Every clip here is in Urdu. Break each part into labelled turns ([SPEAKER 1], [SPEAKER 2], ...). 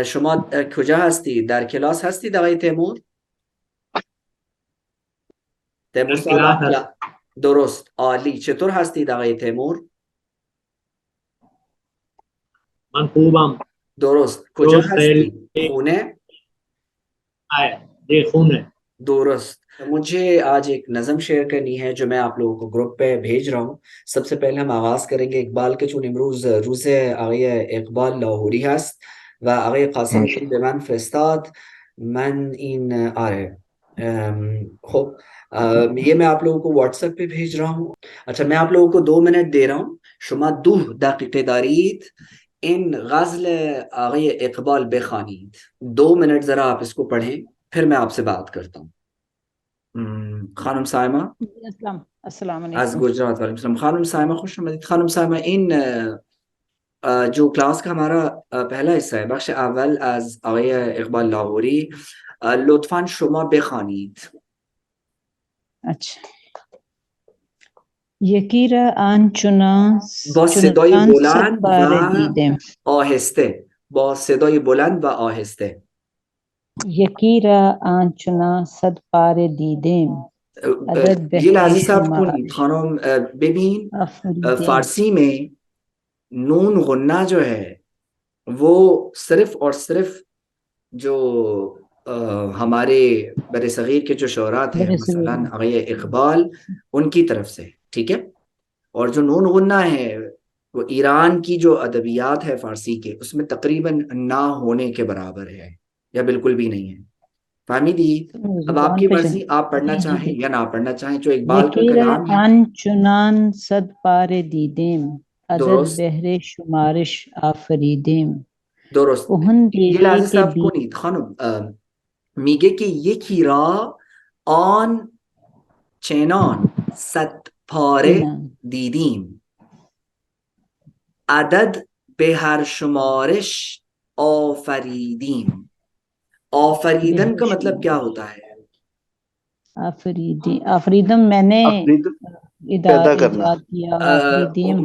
[SPEAKER 1] شما کجا هستید؟ Their class هستید آقای Timur? تیمور
[SPEAKER 2] در
[SPEAKER 1] صاحب
[SPEAKER 2] کلاس هست.
[SPEAKER 1] درست، عالی. چطور هستید آقای تیمور؟
[SPEAKER 2] من خوبم.
[SPEAKER 1] درست. کجا
[SPEAKER 2] تو خیلی
[SPEAKER 1] هستید؟ خونه؟
[SPEAKER 2] خونه.
[SPEAKER 1] درست. مجھے آج ایک نظم شیئر کرنی ہے جو میں آپ لوگوں کو گروپ پہ بھیج رہا ہوں. سب سے پہلے ہم آغاز کریں گے اقبال کے، چون امروز روز آقای اقبال لاهوری هست و آقای قاسم جان به من فرستاد. من این خب یہ میں آپ لوگوں کو واٹس ایپ پہ بھیج رہا ہوں. اچھا، میں آپ لوگوں کو 2 منٹ دے رہا ہوں. شما 2 دقیقه دارید این غزل آقای اقبال بخوانید. 2 منٹ ذرا آپ اس کو پڑھیں، پھر میں آپ سے بات کرتا ہوں. خانم سائمہ
[SPEAKER 3] السلام
[SPEAKER 1] از
[SPEAKER 3] علیکم.
[SPEAKER 1] گجرات. وعلیکم السلام. خانم سائمہ خوش آمدید. خانم سائمہ، این جو کلاس کا ہمارا پہلا حصہ ہے، بخش اول از آقای اقبال لاهوری، لطفاً شما بخوانید.
[SPEAKER 3] اچھا. یکی را آنچنان
[SPEAKER 1] با صدای
[SPEAKER 3] چنان صد
[SPEAKER 1] بلند
[SPEAKER 3] باره
[SPEAKER 1] و
[SPEAKER 3] دیدم.
[SPEAKER 1] آهسته. با صدای بلند و آهسته.
[SPEAKER 3] یکی را آنچنان صد باره دیدم. عدد
[SPEAKER 1] یہ
[SPEAKER 3] بهر
[SPEAKER 1] لحظه صبر کنید
[SPEAKER 3] شمارش
[SPEAKER 1] خانم. ببین،
[SPEAKER 3] آفریدیم.
[SPEAKER 1] فارسی میں نون غنہ جو ہے وہ صرف اور صرف جو ہمارے بر صغیر کے جو شعراء تھے، مثلا
[SPEAKER 3] برسول
[SPEAKER 1] آقای اقبال، ان کی طرف سے، ٹھیک ہے. اور جو نون غنہ ہے وہ ایران کی جو ادبیات ہے فارسی کے، اس میں تقریباً نہ ہونے کے برابر ہے یا بالکل بھی نہیں ہے. فہمی دی؟ اب آپ کی
[SPEAKER 3] زبان پہ
[SPEAKER 1] مرضی، آپ پڑھنا
[SPEAKER 3] جی جی
[SPEAKER 1] چاہیں
[SPEAKER 3] جی.
[SPEAKER 1] یا نہ پڑھنا چاہیں. جو اقبال کا
[SPEAKER 3] یکی را
[SPEAKER 1] کلام ہے.
[SPEAKER 3] آنچنان صد باره دیدم. عدد
[SPEAKER 1] درست،
[SPEAKER 3] بهر شمارش آفریدیم.
[SPEAKER 1] درست.
[SPEAKER 3] کهن
[SPEAKER 1] یه
[SPEAKER 3] دیده
[SPEAKER 1] لحظه
[SPEAKER 3] که
[SPEAKER 1] صبر کنید خانم. میگه که یکی را آن چنان 100 پاره
[SPEAKER 3] بینم.
[SPEAKER 1] دیدیم، عدد به هر شمارش آفریدیم. آفریدن
[SPEAKER 3] بهر
[SPEAKER 1] کا مطلب کیا
[SPEAKER 3] شمارش
[SPEAKER 1] ہوتا ہے؟
[SPEAKER 3] آفریدم میں نے
[SPEAKER 4] اپنی پیدا کرنا.
[SPEAKER 3] ایجاد کیا. آفریدیم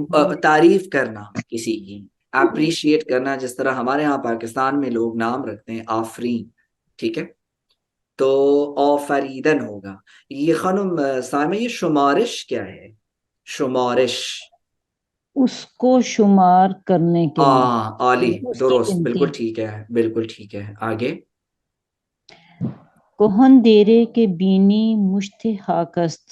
[SPEAKER 1] تعریف کرنا کسی کی، اپریشیٹ کرنا. جس طرح ہمارے ہاں پاکستان میں لوگ نام رکھتے ہیں آفرین، ٹھیک ہے، تو آفریدن ہوگا. یہ خانم سائمہ، یہ شمارش کیا ہے؟ شمارش
[SPEAKER 3] اس کو شمار کرنے کے لیے،
[SPEAKER 1] عالی،
[SPEAKER 3] اس کی
[SPEAKER 1] درست،
[SPEAKER 3] گنتی.
[SPEAKER 1] بالکل ٹھیک ہے، بالکل ٹھیک ہے. آگے.
[SPEAKER 3] کہن دیرے کے بینی مشت خاک است.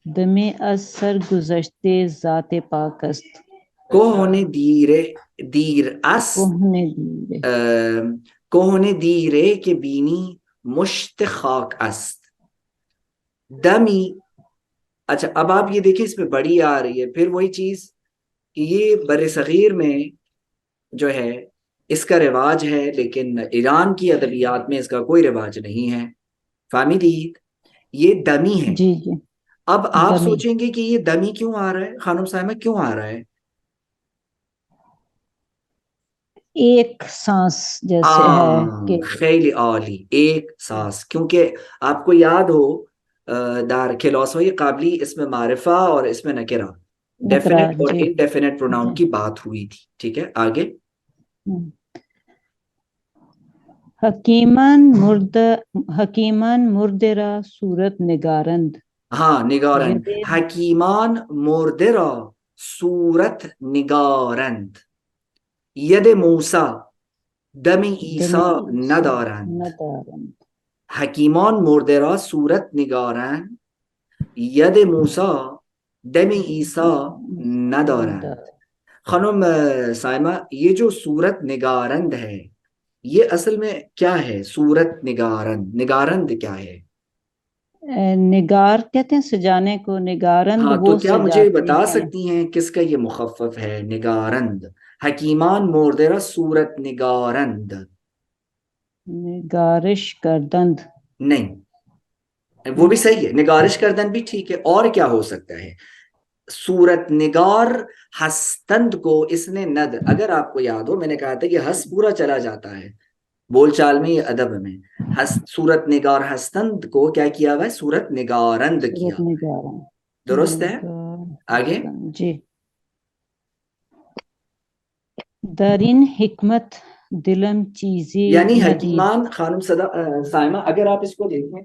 [SPEAKER 3] دمے از سر گزشتے ذات پاک است.
[SPEAKER 1] کوہنے دیر اس
[SPEAKER 3] کہن دیرے
[SPEAKER 1] کوہنے دیرے کے بینی مشت خاک است. دمی. اچھا، اب آپ یہ دیکھیں، اس میں بڑی آ رہی ہے، پھر وہی چیز کہ یہ بر صغیر میں جو ہے اس کا رواج ہے، لیکن ایران کی ادبیات میں اس کا کوئی رواج نہیں ہے. فہمی دی؟ یہ دمی ہے.
[SPEAKER 3] جی جی.
[SPEAKER 1] اب آپ
[SPEAKER 3] دمی
[SPEAKER 1] سوچیں گے کہ یہ دمی کیوں آ رہا ہے خانم صاحبہ، کیوں آ رہا ہے؟
[SPEAKER 3] ایک سانس جیسے ہے کہ
[SPEAKER 1] خیلی عالی، ایک سانس. کیونکہ آپ کو یاد ہو دار کھلوسوئی قابلی اس میں معرفہ اور اس میں نکرہ،
[SPEAKER 3] نکرا.
[SPEAKER 1] ڈیفینٹ اور
[SPEAKER 3] جی
[SPEAKER 1] انڈیفینٹ پروناؤن
[SPEAKER 3] جی.
[SPEAKER 1] کی بات ہوئی تھی. ٹھیک ہے، آگے.
[SPEAKER 3] حکیمان مرده را صورت نگارند.
[SPEAKER 1] ہاں، نگارند.
[SPEAKER 3] ید
[SPEAKER 1] حکیمان مرده را صورت نگارند، ید موسی دم عیسی ندارند.
[SPEAKER 3] ندارند.
[SPEAKER 1] حکیمان مرده را صورت نگارند، ید موسی دم عیسی ندارند. خانم سائمہ، یہ جو صورت نگارند ہے، یہ اصل میں کیا ہے؟ صورت نگارند، نگارند کیا ہے؟
[SPEAKER 3] نگار کہتے ہیں سجانے کو. نگارند
[SPEAKER 1] ہاں، تو
[SPEAKER 3] وہ
[SPEAKER 1] کیا مجھے
[SPEAKER 3] سجاتے
[SPEAKER 1] بتا
[SPEAKER 3] ہیں.
[SPEAKER 1] سکتی ہیں کس کا یہ مخفف ہے نگارند؟ حکیمان موردرا صورت نگارند.
[SPEAKER 3] نگارش کردند.
[SPEAKER 1] نہیں، وہ بھی صحیح ہے، نگارش کردن بھی ٹھیک ہے. اور کیا ہو سکتا ہے؟ صورت نگار ہستند کو اس نے ند، اگر آپ کو یاد ہو میں نے کہا تھا کہ ہس پورا چلا جاتا ہے بول چال میں، یہ ادب میں. صورت نگار ہستند کو کیا کیا ہوا ہے؟ صورت نگارند کیا.
[SPEAKER 3] صورت نگارند.
[SPEAKER 1] درست ہے. آگے.
[SPEAKER 3] جی. درین حکمت دلم چیزیں
[SPEAKER 1] یعنی
[SPEAKER 3] ندید.
[SPEAKER 1] حکیمان خانم سائمہ اگر آپ اس کو دیکھیں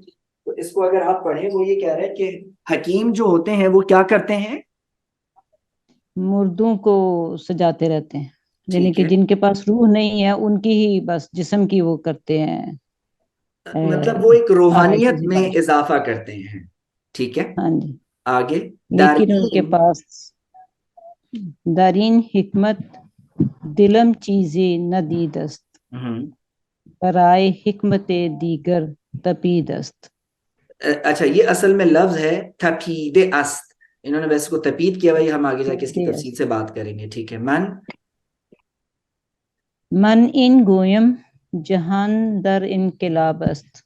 [SPEAKER 1] تو اس کو اگر آپ پڑھیں وہ یہ کہہ رہے ہیں کہ حکیم جو ہوتے ہیں وہ کیا کرتے ہیں؟
[SPEAKER 3] مردوں کو سجاتے رہتے ہیں، یعنی
[SPEAKER 1] ٹھیک
[SPEAKER 3] کہ
[SPEAKER 1] ہے،
[SPEAKER 3] جن کے پاس روح نہیں ہے ان کی ہی بس جسم کی وہ کرتے ہیں
[SPEAKER 1] مطلب وہ ایک
[SPEAKER 3] آرائشی
[SPEAKER 1] روحانیت میں
[SPEAKER 3] سفارش.
[SPEAKER 1] اضافہ کرتے ہیں. ٹھیک ہے،
[SPEAKER 3] ہاں جی،
[SPEAKER 1] آگے.
[SPEAKER 3] لیکن ان کے
[SPEAKER 1] دارین،
[SPEAKER 3] پاس دارین حکمت دلم چیزیں ندید است، برائے حکمت دیگر تپید است.
[SPEAKER 1] اچھا یہ اصل میں لفظ ہے تپید است، انہوں نے ویسے کو تپید کیا ہوا، ہم آگے جا کے اس کی تفصیل سے بات کریں گے. ٹھیک ہے.
[SPEAKER 3] من این گویم جہان در انقلاب است،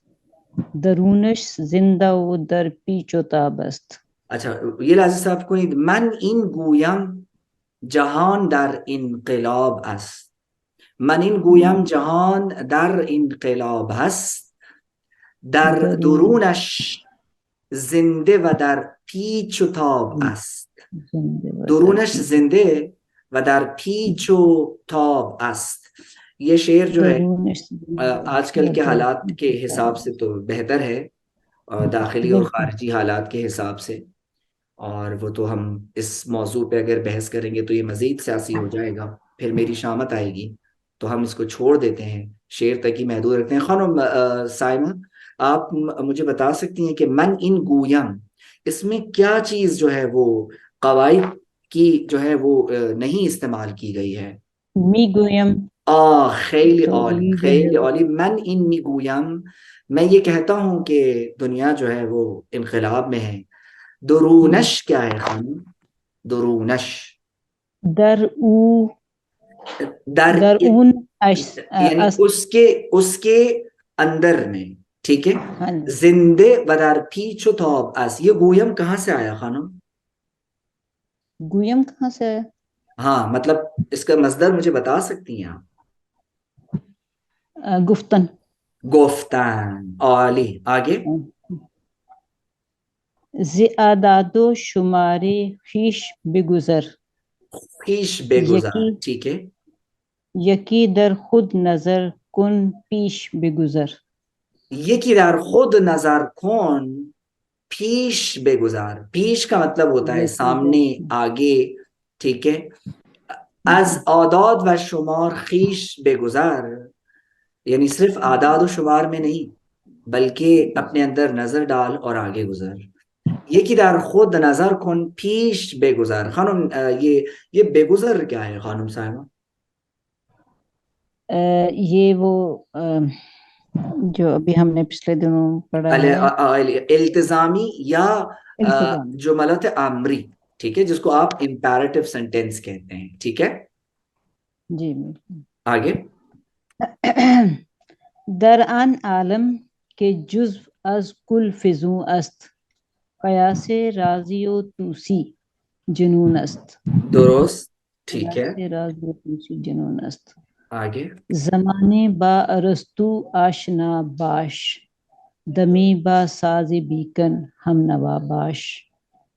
[SPEAKER 3] درونش زندہ و در پیچ و تاب است.
[SPEAKER 1] اچھا یہ لازم صاحب کو نہیں، من این گویم جہان در انقلاب است، من این گویم جهان در انقلاب هست، در درونش زنده و در پیچ و تاب است. درونش زنده و در پیچ و تاب است. یہ شعر جو ہے آج کل کے حالات کے حساب سے تو بہتر ہے، داخلی اور خارجی حالات کے حساب سے، اور وہ تو ہم اس موضوع پہ اگر بحث کریں گے تو یہ مزید سیاسی ہو جائے گا، پھر میری شامت آئے گی، تو ہم اس کو چھوڑ دیتے ہیں، شعر تک ہی محدود رکھتے ہیں. خانم سائمہ آپ مجھے بتا سکتی ہیں کہ من ان گویم اس میں کیا چیز جو ہے وہ قواعد کی جو ہے وہ نہیں استعمال کی گئی ہے؟
[SPEAKER 3] می گویم،
[SPEAKER 1] خیلی عالی، خیلی عالی. من ان می گویم، میں یہ کہتا ہوں کہ دنیا جو ہے وہ انقلاب میں ہے. درونش کیا ہے خانم؟ درونش
[SPEAKER 3] در او،
[SPEAKER 1] در
[SPEAKER 3] در اون
[SPEAKER 1] یعنی اس کے اندر میں. ٹھیک ہے. زندے و در پیچ و تاب اس، یہ گویم کہاں سے آیا خانم؟
[SPEAKER 3] گویم کہاں سے ہے؟
[SPEAKER 1] ہاں مطلب اس کا مصدر مجھے بتا سکتی ہیں آپ؟
[SPEAKER 3] گفتن.
[SPEAKER 1] گفتن. عالی. آگے.
[SPEAKER 3] زیاداد و شمار خویش بگذر،
[SPEAKER 1] خویش بگذر. ٹھیک ہے.
[SPEAKER 3] یکی در خود نظر کن پیش بگذر.
[SPEAKER 1] یکی در خود نظر کن پیش بگذر. پیش کا مطلب ہوتا ہے سامنے، آگے. ٹھیک ہے. از اعداد و شمار خویش بگذر، یعنی صرف اعداد و شمار میں نہیں بلکہ اپنے اندر نظر ڈال اور آگے گزر. یکی در خود نظر کن پیش بگذر. خانم یہ بگذر کیا ہے خانم صاحبہ؟
[SPEAKER 3] یہ وہ جو ابھی ہم نے پچھلے دنوں پڑھا ہے،
[SPEAKER 1] التزامی یا جملت امری. ٹھیک ہے، جس کو آپ امپیریٹو سینٹینس کہتے ہیں. ٹھیک ہے.
[SPEAKER 3] جی
[SPEAKER 1] آگے.
[SPEAKER 3] در آن عالم کے جزو از کل فزوں است، قیاس رازی و توسی جنون است.
[SPEAKER 1] درست. ٹھیک ہے.
[SPEAKER 3] قیاس رازی و توسی جنون است.
[SPEAKER 1] آگے.
[SPEAKER 3] زمانے با ارسطو آشنا باش، دمی با ساز بیکن ہم نوا باش.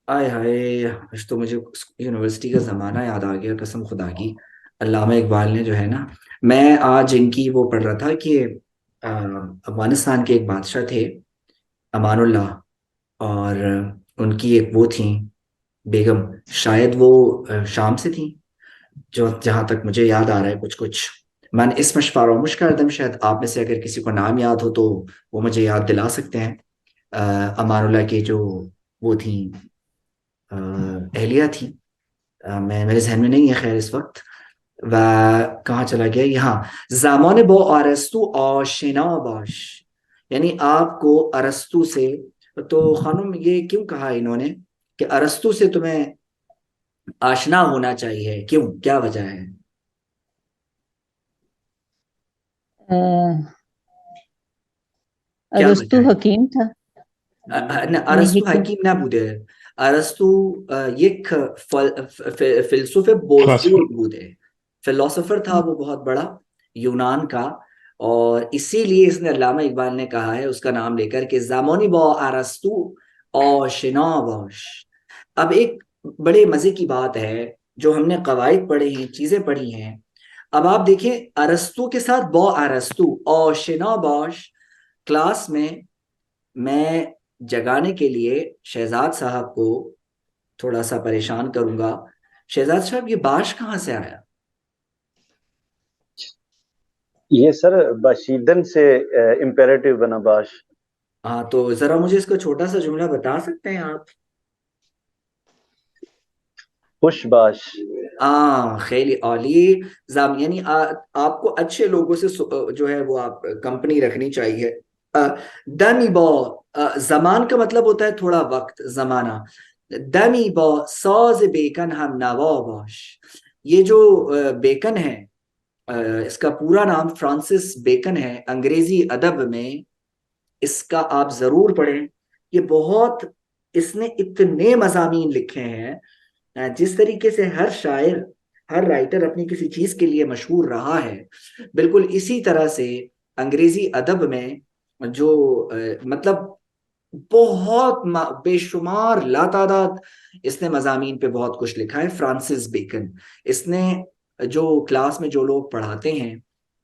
[SPEAKER 1] آئے ہائے، آج تو مجھے یونیورسٹی کا زمانہ یاد آ گیا قسم خدا کی. علامہ اقبال نے جو ہے نا، میں آج ان کی وہ پڑھ رہا تھا کہ افغانستان کے ایک بادشاہ تھے امان اللہ، اور ان کی ایک وہ تھیں بیگم، شاید وہ شام سے تھیں، جو جہاں تک مجھے یاد آ رہا ہے کچھ میں اس میں فراموش کر دم، شاید آپ میں سے اگر کسی کو نام یاد ہو تو وہ مجھے یاد دلا سکتے ہیں. امان اللہ کے جو وہ تھیں اہلیہ تھی، میں میرے ذہن میں نہیں ہے خیر اس وقت، و کہاں چلا گیا یہاں. زمان با ارسطو آشنا باش، یعنی آپ کو ارسطو سے، تو خانم یہ کیوں کہا انہوں نے کہ ارسطو سے تمہیں آشنا ہونا چاہیے؟ کیوں، کیا وجہ ہے؟
[SPEAKER 3] ارسطو حکیم تھا.
[SPEAKER 1] ارسطو حکیم نبود. ارسطو یک فلسفه بزرگ بوده، فلسفر تھا وہ بہت بڑا یونان کا، اور اسی لیے اس نے علامہ اقبال نے کہا ہے اس کا نام لے کر کہ زمانی با ارسطو آشنا باش. اب ایک بڑے مزے کی بات ہے، جو ہم نے قواعد پڑھے ہیں، چیزیں پڑھی ہیں، اب آپ دیکھیں ارسطو کے ساتھ با ارسطو آشنا باش. کلاس میں جگانے کے لیے شہزاد صاحب کو تھوڑا سا پریشان کروں گا. شہزاد صاحب یہ باش کہاں سے آیا؟
[SPEAKER 4] یہ سر باشیدن سے امپیریٹو بنا باش.
[SPEAKER 1] ہاں تو ذرا مجھے اس کا چھوٹا سا جملہ بتا سکتے ہیں آپ؟
[SPEAKER 4] خوش باش.
[SPEAKER 1] خیلی عالی. یعنی آپ کو اچھے لوگوں سے جو ہے وہ آپ کمپنی رکھنی چاہیے. دمی با زمان کا مطلب ہوتا ہے تھوڑا وقت، زمانہ. دمی با ساز بیکن ہم نوا باش. یہ جو بیکن ہے اس کا پورا نام فرانسس بیکن ہے. انگریزی ادب میں اس کا آپ ضرور پڑھیں. یہ بہت، اس نے اتنے مضامین لکھے ہیں. جس طریقے سے ہر شاعر، ہر رائٹر اپنی کسی چیز کے لیے مشہور رہا ہے، بالکل اسی طرح سے انگریزی ادب میں جو مطلب بہت بے شمار لاتعداد اس نے مضامین پہ بہت کچھ لکھا ہے. فرانسس بیکن، اس نے جو کلاس میں جو لوگ پڑھاتے ہیں،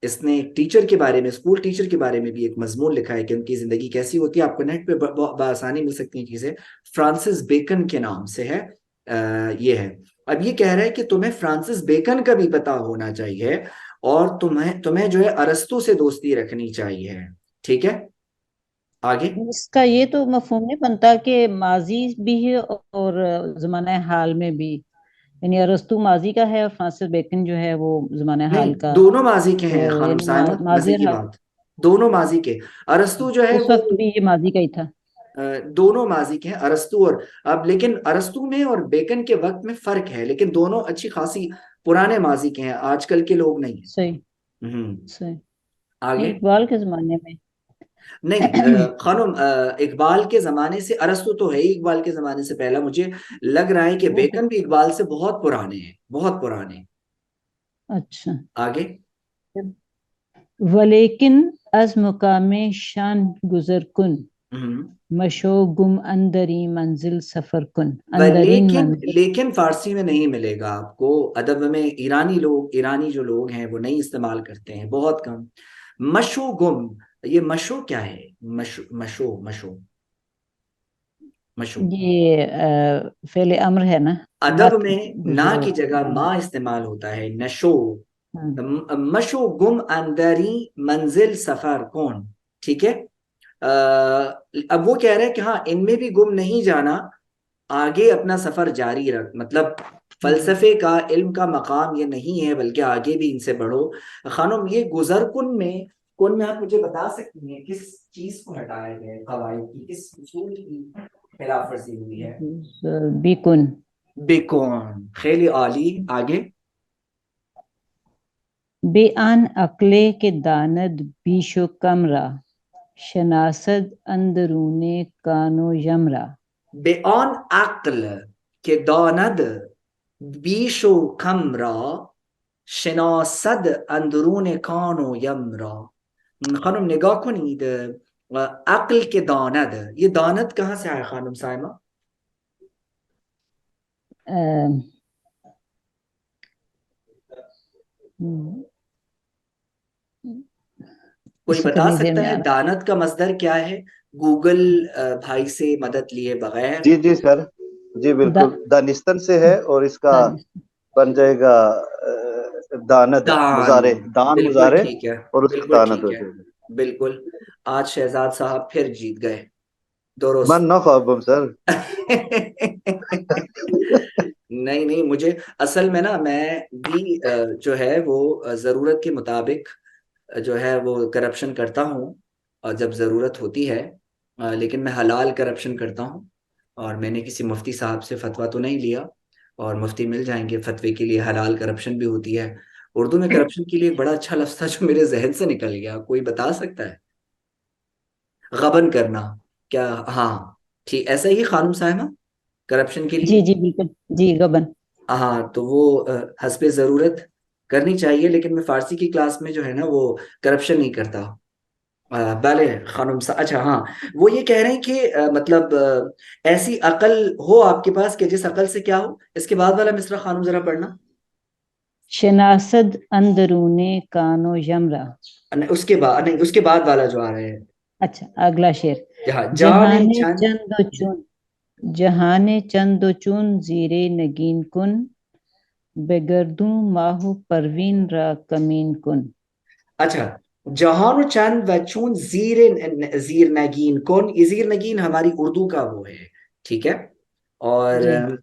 [SPEAKER 1] اس نے ایک ٹیچر کے بارے میں، اسکول ٹیچر کے بارے میں بھی ایک مضمون لکھا ہے کہ ان کی زندگی کیسی ہوتی ہے. آپ کو نیٹ پہ بآسانی مل سکتی ہیں چیزیں. فرانسس بیکن کے نام سے ہے. یہ ہے. اب یہ کہہ رہا ہے کہ تمہیں فرانسس بیکن کا بھی پتا ہونا چاہیے اور تمہیں جو ہے ارسطو سے دوستی رکھنی چاہیے. ٹھیک ہے، آگے.
[SPEAKER 3] اس کا یہ تو مفہوم نہیں بنتا کہ ماضی بھی ہے اور زمانہ حال میں بھی، یعنی ارسطو ماضی کا ہے اور فرانسس بیکن جو ہے وہ زمانہ
[SPEAKER 1] نہیں،
[SPEAKER 3] حال کا،
[SPEAKER 1] دونوں ماضی کے ہیں
[SPEAKER 3] تو
[SPEAKER 1] خانم
[SPEAKER 3] یعنی
[SPEAKER 1] سائمہ،
[SPEAKER 3] ماضی
[SPEAKER 1] مزے
[SPEAKER 3] اور
[SPEAKER 1] کی
[SPEAKER 3] حال
[SPEAKER 1] بات. دونوں ماضی کے. ارسطو جو ہے
[SPEAKER 3] اس
[SPEAKER 1] وہ
[SPEAKER 3] وقت بھی یہ ماضی کا ہی تھا.
[SPEAKER 1] دونوں ماضی کے ہیں ارسطو اور اب، لیکن ارسطو میں اور بیکن کے وقت میں فرق ہے، لیکن دونوں اچھی خاصی پرانے ماضی کے ہیں، آج کل کے لوگ نہیں
[SPEAKER 3] صحیح
[SPEAKER 1] ہیں.
[SPEAKER 3] صحیح.
[SPEAKER 1] آگے.
[SPEAKER 3] نہیں، اقبال کے زمانے میں.
[SPEAKER 1] نہیں خانم، اقبال کے زمانے سے، ارسطو تو ہے ہی اقبال کے زمانے سے پہلا. مجھے لگ رہا ہے کہ
[SPEAKER 3] وہ
[SPEAKER 1] بیکن بھی اقبال سے بہت پرانے ہیں، بہت پرانے.
[SPEAKER 3] اچھا.
[SPEAKER 1] آگے.
[SPEAKER 3] ولیکن از مقام شان گزر کن، مشو گم اندری منزل سفر کن. اندرین
[SPEAKER 1] لیکن
[SPEAKER 3] منزل.
[SPEAKER 1] لیکن فارسی میں نہیں ملے گا آپ کو. ادب میں ایرانی جو لوگ ہیں وہ نہیں استعمال کرتے ہیں، بہت کم. مشو گم، یہ مشو کیا ہے؟ مشو مشو مشو.
[SPEAKER 3] یہ فعل امر ہے نا.
[SPEAKER 1] ادب
[SPEAKER 3] مت
[SPEAKER 1] میں نا
[SPEAKER 3] گزرو.
[SPEAKER 1] کی جگہ ما استعمال ہوتا ہے، نشو.
[SPEAKER 3] ہاں.
[SPEAKER 1] مشو گم اندری منزل سفر کون. ٹھیک ہے. اب وہ کہہ رہے ہیں کہ ہاں ان میں بھی گم نہیں جانا، آگے اپنا سفر جاری رکھ. مطلب فلسفے کا، علم کا مقام یہ نہیں ہے بلکہ آگے بھی ان سے بڑھو. خانم، یہ گزر کن میں آپ مجھے بتا سکتی ہیں کس چیز کو ہٹایا گیا ہے؟ قواعد کی کس اصول کی خلاف ورزی ہوئی ہے؟
[SPEAKER 3] بیکن.
[SPEAKER 1] بیکون. خیلی عالی. آگے.
[SPEAKER 3] بے آن عقلے کے داند بیش و کم را، شناسد اندرون کان و یم را.
[SPEAKER 1] بے آن عقل که داند بیش و کم را، شناسد اندرون کان و یم را. خانم نگاه کنید، عقل که داند، یہ داند کہاں سے آیا خانم سائمہ؟ کوئی
[SPEAKER 3] اسی کا
[SPEAKER 1] بتا
[SPEAKER 3] نہیں ذہن
[SPEAKER 1] سکتا
[SPEAKER 3] میں
[SPEAKER 1] ہے
[SPEAKER 3] آ رہا.
[SPEAKER 1] دانت کا مصدر کیا ہے گوگل بھائی سے مدد لیے بغیر؟
[SPEAKER 4] جی سر، جی بالکل. دانستن سے ہے اور اس کا بن جائے گا داند، مضارع، دان
[SPEAKER 1] بالکل
[SPEAKER 4] مضارع
[SPEAKER 1] ٹھیک ہے،
[SPEAKER 4] اور اس کا
[SPEAKER 1] بالکل
[SPEAKER 4] داند
[SPEAKER 1] ٹھیک
[SPEAKER 4] ہو
[SPEAKER 1] ہے.
[SPEAKER 4] جائے گا.
[SPEAKER 1] بالکل. آج شہزاد صاحب پھر جیت گئے. درست.
[SPEAKER 4] من نہ خوابم سر.
[SPEAKER 1] نہیں، مجھے اصل میں نا، میں بھی جو ہے وہ ضرورت کے مطابق جو ہے وہ کرپشن کرتا ہوں اور جب ضرورت ہوتی ہے، لیکن میں حلال کرپشن کرتا ہوں. اور میں نے کسی مفتی صاحب سے فتویٰ تو نہیں لیا، اور مفتی مل جائیں گے فتوے کے لیے. حلال کرپشن بھی ہوتی ہے. اردو میں کرپشن کے لیے ایک بڑا اچھا لفظ تھا جو میرے ذہن سے نکل گیا، کوئی بتا سکتا ہے؟ غبن کرنا کیا؟ ہاں ٹھیک، ایسا ہی خانم صاحبہ کرپشن کے لیے.
[SPEAKER 3] جی بالکل. جی غبن.
[SPEAKER 1] ہاں تو وہ حسب ضرورت کرنی چاہیے، لیکن میں فارسی کی کلاس میں جو ہے نا وہ کرپشن نہیں کرتا. بالے خانم اچھا ہاں، وہ یہ کہہ رہے ہیں کہ مطلب ایسی عقل ہو آپ کے پاس کہ جس عقل سے کیا ہو. اس کے بعد والا مصرع خانم ذرا پڑھنا.
[SPEAKER 3] شناسد اندرون کانو یمرا.
[SPEAKER 1] اس کے بعد نہیں، اس کے بعد والا جو آ رہا ہے،
[SPEAKER 3] اچھا اگلا شعر.
[SPEAKER 1] جہاں
[SPEAKER 3] جہان
[SPEAKER 1] چند
[SPEAKER 3] چند و چون، جہان چند و چون زیر نگین کن، بگردوں ماہ پروین را کمین کن.
[SPEAKER 1] اچھا، جہان و چند و چون زیر نگین کن، یہ زیر نگین ہماری اردو کا وہ ہے، ٹھیک ہے. اور
[SPEAKER 3] جی.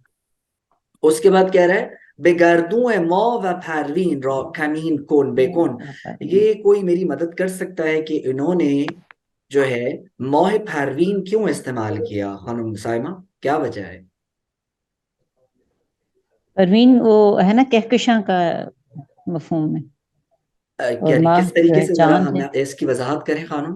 [SPEAKER 1] اس کے بعد کہہ رہا ہے بگردوں ماہ و پروین را کمین کن بے کن. یہ کوئی میری مدد کر سکتا ہے کہ انہوں نے جو ہے ماہ پروین کیوں استعمال کیا؟ خانم سائمہ کیا وجہ ہے؟
[SPEAKER 3] پروین وہ ہے نا کہکشاں کا مفہوم میں، اور
[SPEAKER 1] یعنی
[SPEAKER 3] ماہ
[SPEAKER 1] کس
[SPEAKER 3] جو
[SPEAKER 1] طریقے
[SPEAKER 3] ہے
[SPEAKER 1] سے، ذرا
[SPEAKER 3] چاند ہے.
[SPEAKER 1] ہمیں اس کی وضاحت کریں خانم.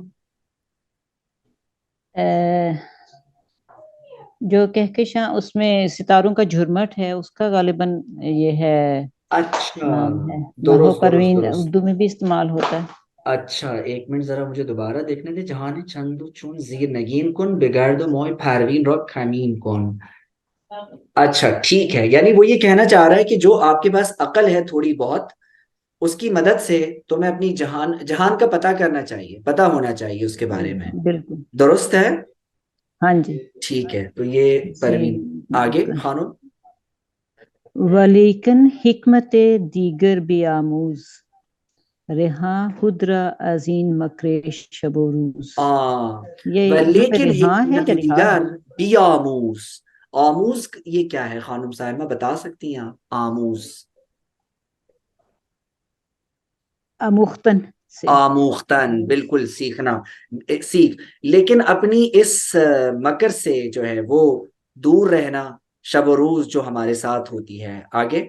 [SPEAKER 3] جو کہکشاں اس میں ستاروں کا جھرمٹ ہے، اس کا غالباً یہ ہے
[SPEAKER 1] اچھا،
[SPEAKER 3] نام ہے. ماہ
[SPEAKER 1] درست درست
[SPEAKER 3] پروین
[SPEAKER 1] درست.
[SPEAKER 3] اردو میں بھی استعمال ہوتا ہے.
[SPEAKER 1] اچھا ایک منٹ ذرا مجھے دوبارہ دیکھنے دے. جہان چند و چون زیر نگین کن بگرد موئے پروین رو کھمین کن. اچھا ٹھیک ہے، یعنی وہ یہ کہنا چاہ رہا ہے کہ جو آپ کے پاس عقل ہے تھوڑی بہت، اس کی مدد سے تمہیں اپنی جہان کا پتہ کرنا چاہیے، پتہ ہونا چاہیے اس کے بارے میں.
[SPEAKER 3] بالکل.
[SPEAKER 1] درست ہے؟
[SPEAKER 3] ہاں جی.
[SPEAKER 1] ٹھیک ہے، تو یہ پروین. آگے
[SPEAKER 3] بالکل.
[SPEAKER 1] خانم.
[SPEAKER 3] ولیکن حکمت دیگر بیاموز، رہاں خدرا ازین مکر شب و روز. یہ یہاں پہ
[SPEAKER 1] لیکن
[SPEAKER 3] رہاں ہے
[SPEAKER 1] حکمت
[SPEAKER 3] یا رہا ہے؟
[SPEAKER 1] دیگر بیاموز. آموز یہ کیا ہے خانم صاحبہ، بتا سکتی ہیں آپ؟ آموز
[SPEAKER 3] اموختن سے.
[SPEAKER 1] آموختن، بالکل سیکھنا، سیکھ. لیکن اپنی اس مکر سے جو ہے وہ دور رہنا، شب و روز جو ہمارے ساتھ ہوتی ہے. آگے.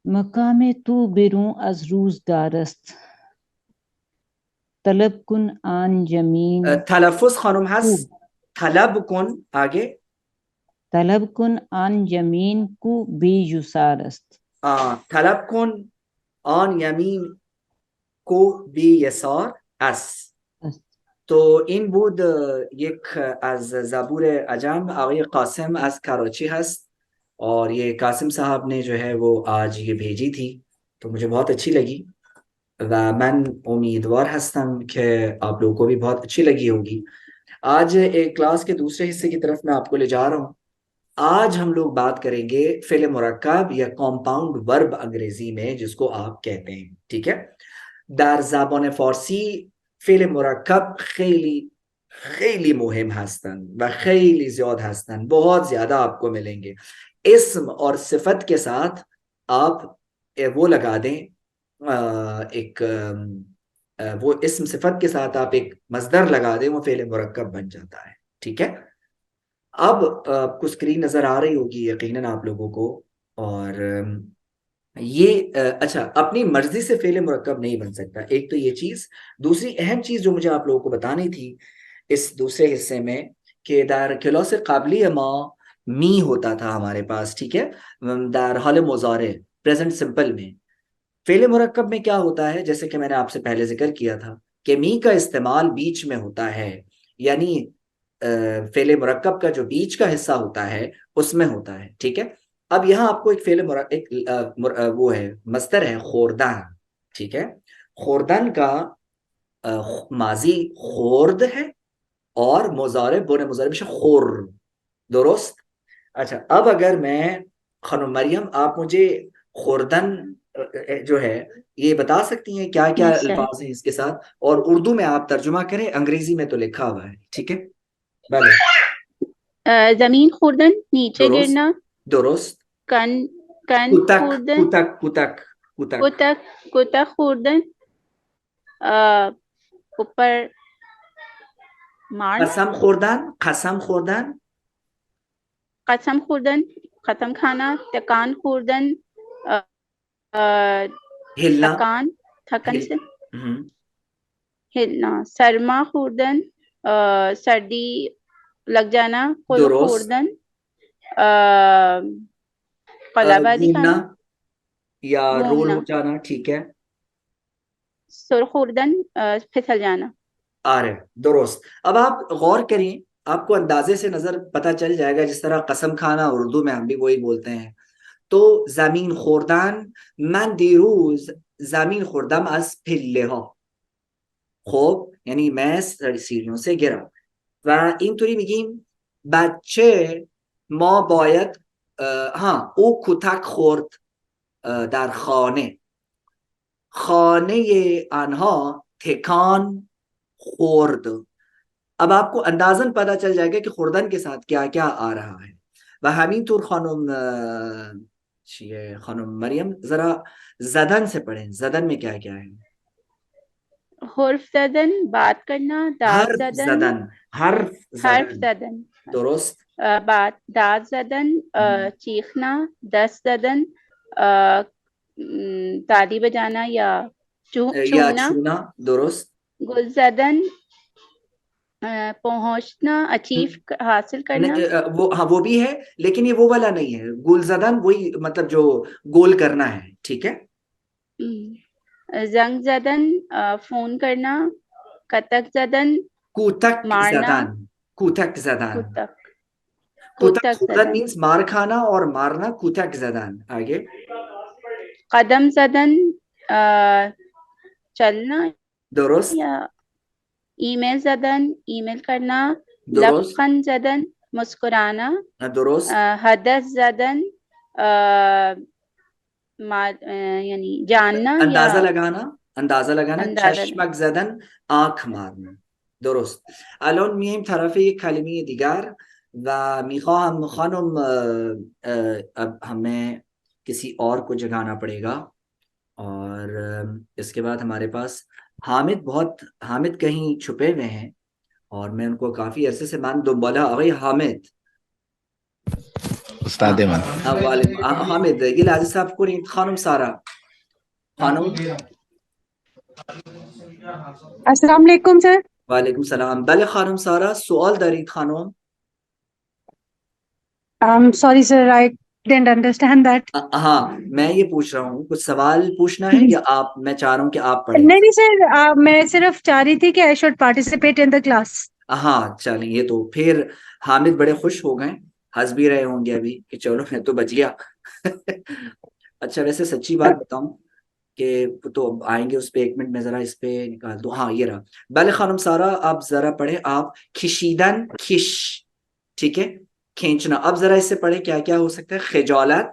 [SPEAKER 3] مقام تو بروں از روز دارست، طلب کن آن جمین
[SPEAKER 1] تلفظ خانم
[SPEAKER 3] کو.
[SPEAKER 1] هست طلب کن. آگے.
[SPEAKER 3] طلب کن آن جمین کو بی یسارست.
[SPEAKER 1] طلب کن آن یمین کو بی یسار است. تو این بود یک از زبور عجم، آقای قاسم از کراچی هست، اور یہ قاسم صاحب نے جو ہے وہ آج یہ بھیجی تھی، تو مجھے بہت اچھی لگی، و من امیدوار ہستم کہ آپ لوگوں کو بھی بہت اچھی لگی ہوگی. آج ایک کلاس کے دوسرے حصے کی طرف میں آپ کو لے جا رہا ہوں. آج ہم لوگ بات کریں گے فعل مرکب یا کمپاؤنڈ ورب انگریزی میں جس کو آپ کہتے ہیں، ٹھیک ہے. در زبان فارسی فعل مرکب خیلی خیلی مهم هستن و خیلی زیاد هستن، بہت زیادہ آپ کو ملیں گے. اسم اور صفت کے ساتھ آپ وہ لگا دیں، ایک وہ اسم صفت کے ساتھ آپ ایک مصدر لگا دیں، وہ فعل مرکب بن جاتا ہے، ٹھیک ہے. اب آپ کو اسکرین نظر آ رہی ہوگی یقیناً آپ لوگوں کو. اور یہ اچھا، اپنی مرضی سے فعل مرکب نہیں بن سکتا، ایک تو یہ چیز. دوسری اہم چیز جو مجھے آپ لوگوں کو بتانی تھی اس دوسرے حصے میں، کہ در کلاس قبلی ما می ہوتا تھا ہمارے پاس، ٹھیک ہے، در حال مضارع پریزنٹ سمپل میں. فعل مرکب میں کیا ہوتا ہے، جیسے کہ میں نے آپ سے پہلے ذکر کیا تھا کہ می کا استعمال بیچ میں ہوتا ہے، یعنی فعل مرکب کا جو بیچ کا حصہ ہوتا ہے اس میں ہوتا ہے، ٹھیک ہے. اب یہاں آپ کو ایک فعل وہ ہے مصدر ہے خوردن، ٹھیک ہے. خوردن کا ماضی خورد ہے اور مضارع بن مضارع خور. درست. اچھا اب اگر میں خانم مریم، آپ مجھے خوردن جو ہے یہ بتا سکتی ہیں کیا کیا الفاظ ہیں اس کے ساتھ، اور اردو میں آپ ترجمہ کریں، انگریزی میں تو لکھا ہوا ہے، ٹھیک ہے.
[SPEAKER 5] زمین خوردن، نیچے گرنا.
[SPEAKER 1] درست.
[SPEAKER 5] کن خوردن. کتک خوردن، اوپر مارنا.
[SPEAKER 1] قسم خوردن.
[SPEAKER 5] قسم خوردن، ختم کھانا. تکان خوردن،
[SPEAKER 1] ہلنا.
[SPEAKER 5] تھکن سے ہلنا. سرما خوردن، سردی لگ جانا. خوردن، قلابازی
[SPEAKER 1] گھومنا
[SPEAKER 5] کھانا
[SPEAKER 1] یا رول ہو جانا، ٹھیک ہے.
[SPEAKER 5] سر خوردن، پھسل جانا.
[SPEAKER 1] درست. اب آپ غور کریں، آپ کو اندازے سے نظر پتہ چل جائے گا، جس طرح قسم کھانا اردو میں ہم بھی وہی بولتے ہیں، تو زمین خوردن، من دیروز زمین خوردم از پله ها. خب یعنی من سیڑیوں سے گرم. و اینطوری میگیم بچه ما باید او کتک خورد در خانه، خانه آنها تکان خورد. اب آپ کو اندازن پتا چل جائے گا کہ خوردن کے ساتھ کیا کیا آ رہا ہے. و همینطور خانم مریم ذرا زدن سے پڑھیں، زدن میں کیا کیا ہے؟
[SPEAKER 5] حرف زدن بات کرنا، داد زدن
[SPEAKER 1] حرف
[SPEAKER 5] زدن
[SPEAKER 1] درست.
[SPEAKER 5] بات، داد زدن چیخنا، دست زدن تالی بجانا یا چھونا،
[SPEAKER 1] درست.
[SPEAKER 5] گل زدن پہنچنا، اچیو حاصل کرنا.
[SPEAKER 1] وہ بھی ہے لیکن یہ وہ والا نہیں ہے. گول زدن وہی مطلب جو گول کرنا ہے. ٹھیک ہے.
[SPEAKER 5] زنگ زدن فون کرنا، کتک زدن
[SPEAKER 1] کوتک
[SPEAKER 5] مارنا،
[SPEAKER 1] زدن. کوتک زدن
[SPEAKER 5] کوتک
[SPEAKER 1] خوردن مینس مار کھانا اور مارنا. کوتک زدن. آگے.
[SPEAKER 5] قدم زدن چلنا
[SPEAKER 1] درست.
[SPEAKER 5] یا ای میل زدن ای میل کرنا،
[SPEAKER 1] درست.
[SPEAKER 5] لبخند زدن مسکرانا،
[SPEAKER 1] درست.
[SPEAKER 5] حدث زدن یعنی جاننا
[SPEAKER 1] اندازہ
[SPEAKER 5] یا
[SPEAKER 1] لگانا. چشمک زدن آنکھ مارنا. درست. الان میایم طرف یک کلمه دیگر و میخواهم خانم اب ہمیں کسی اور کو جگانا پڑے گا اور اس کے بعد ہمارے پاس حامد کہیں چھپے ہوئے ہیں اور میں ان کو کافی عرصے سے دنبالا. آقای حامد
[SPEAKER 6] استاد من
[SPEAKER 1] حامد یہ لازم صاحب کنید. خانم سارا. خانم
[SPEAKER 7] السلام علیکم سر.
[SPEAKER 1] وعلیکم السلام. بله خانم سارا سوال دارید خانم؟
[SPEAKER 7] sorry sir, I didn't understand that.
[SPEAKER 1] ہاں میں یہ پوچھ رہا ہوں کچھ سوال پوچھنا ہے یا آپ میں چاہ رہا ہوں کہ آپ پڑھیں؟
[SPEAKER 7] نہیں سر میں صرف چاہ رہی تھی کہ I should participate in the class.
[SPEAKER 1] ہاں چلیں یہ تو پھر حامد بڑے خوش ہو گئے، ہنس بھی رہے ہوں گے ابھی کہ چلو میں تو بچ گیا. اچھا ویسے سچی بات بتاؤں کہ تو آئیں گے اس پہ، ایک منٹ میں ذرا اس پہ نکال دوں. ہاں یہ رہا. بله خانم سارا آپ ذرا پڑھیں. آپ کشیدن کش، ٹھیک ہے، کھینچنا. اب ذرا اس سے پڑھیں کیا کیا ہو سکتا ہے. خجالت،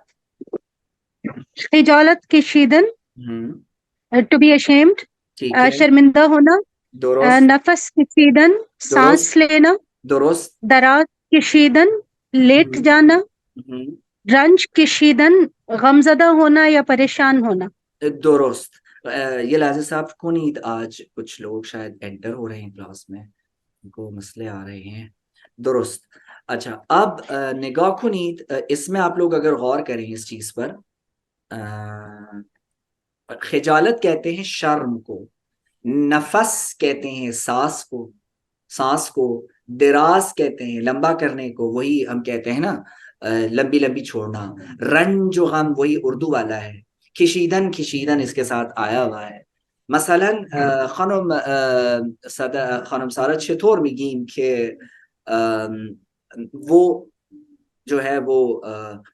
[SPEAKER 7] خجالت کشیدن to be ashamed،
[SPEAKER 1] ٹھیک ہے،
[SPEAKER 7] شرمندہ ہونا.
[SPEAKER 1] درست.
[SPEAKER 7] نفس کشیدن سانس لینا.
[SPEAKER 1] درست.
[SPEAKER 7] دراز کشیدن لیٹ جانا. رنج کشیدن غمزدہ ہونا یا پریشان ہونا.
[SPEAKER 1] درست. یہ لازم صاحب کنید. آج کچھ لوگ شاید انٹر ہو رہے ہیں کلاس میں، ان کو مسئلے آ رہے ہیں. درست. اچھا اب نگاہ کنید. اس میں آپ لوگ اگر غور کریں اس چیز پر، خجالت کہتے ہیں شرم کو، نفس کہتے ہیں سانس کو، دراز کہتے ہیں لمبا کرنے کو، وہی ہم کہتے ہیں نا لمبی لمبی چھوڑنا. رنج و غم وہی اردو والا ہے. کشیدن اس کے ساتھ آیا ہوا ہے. مثلا خانم سارا چطور میگیم کہ وہ جو ہے وہ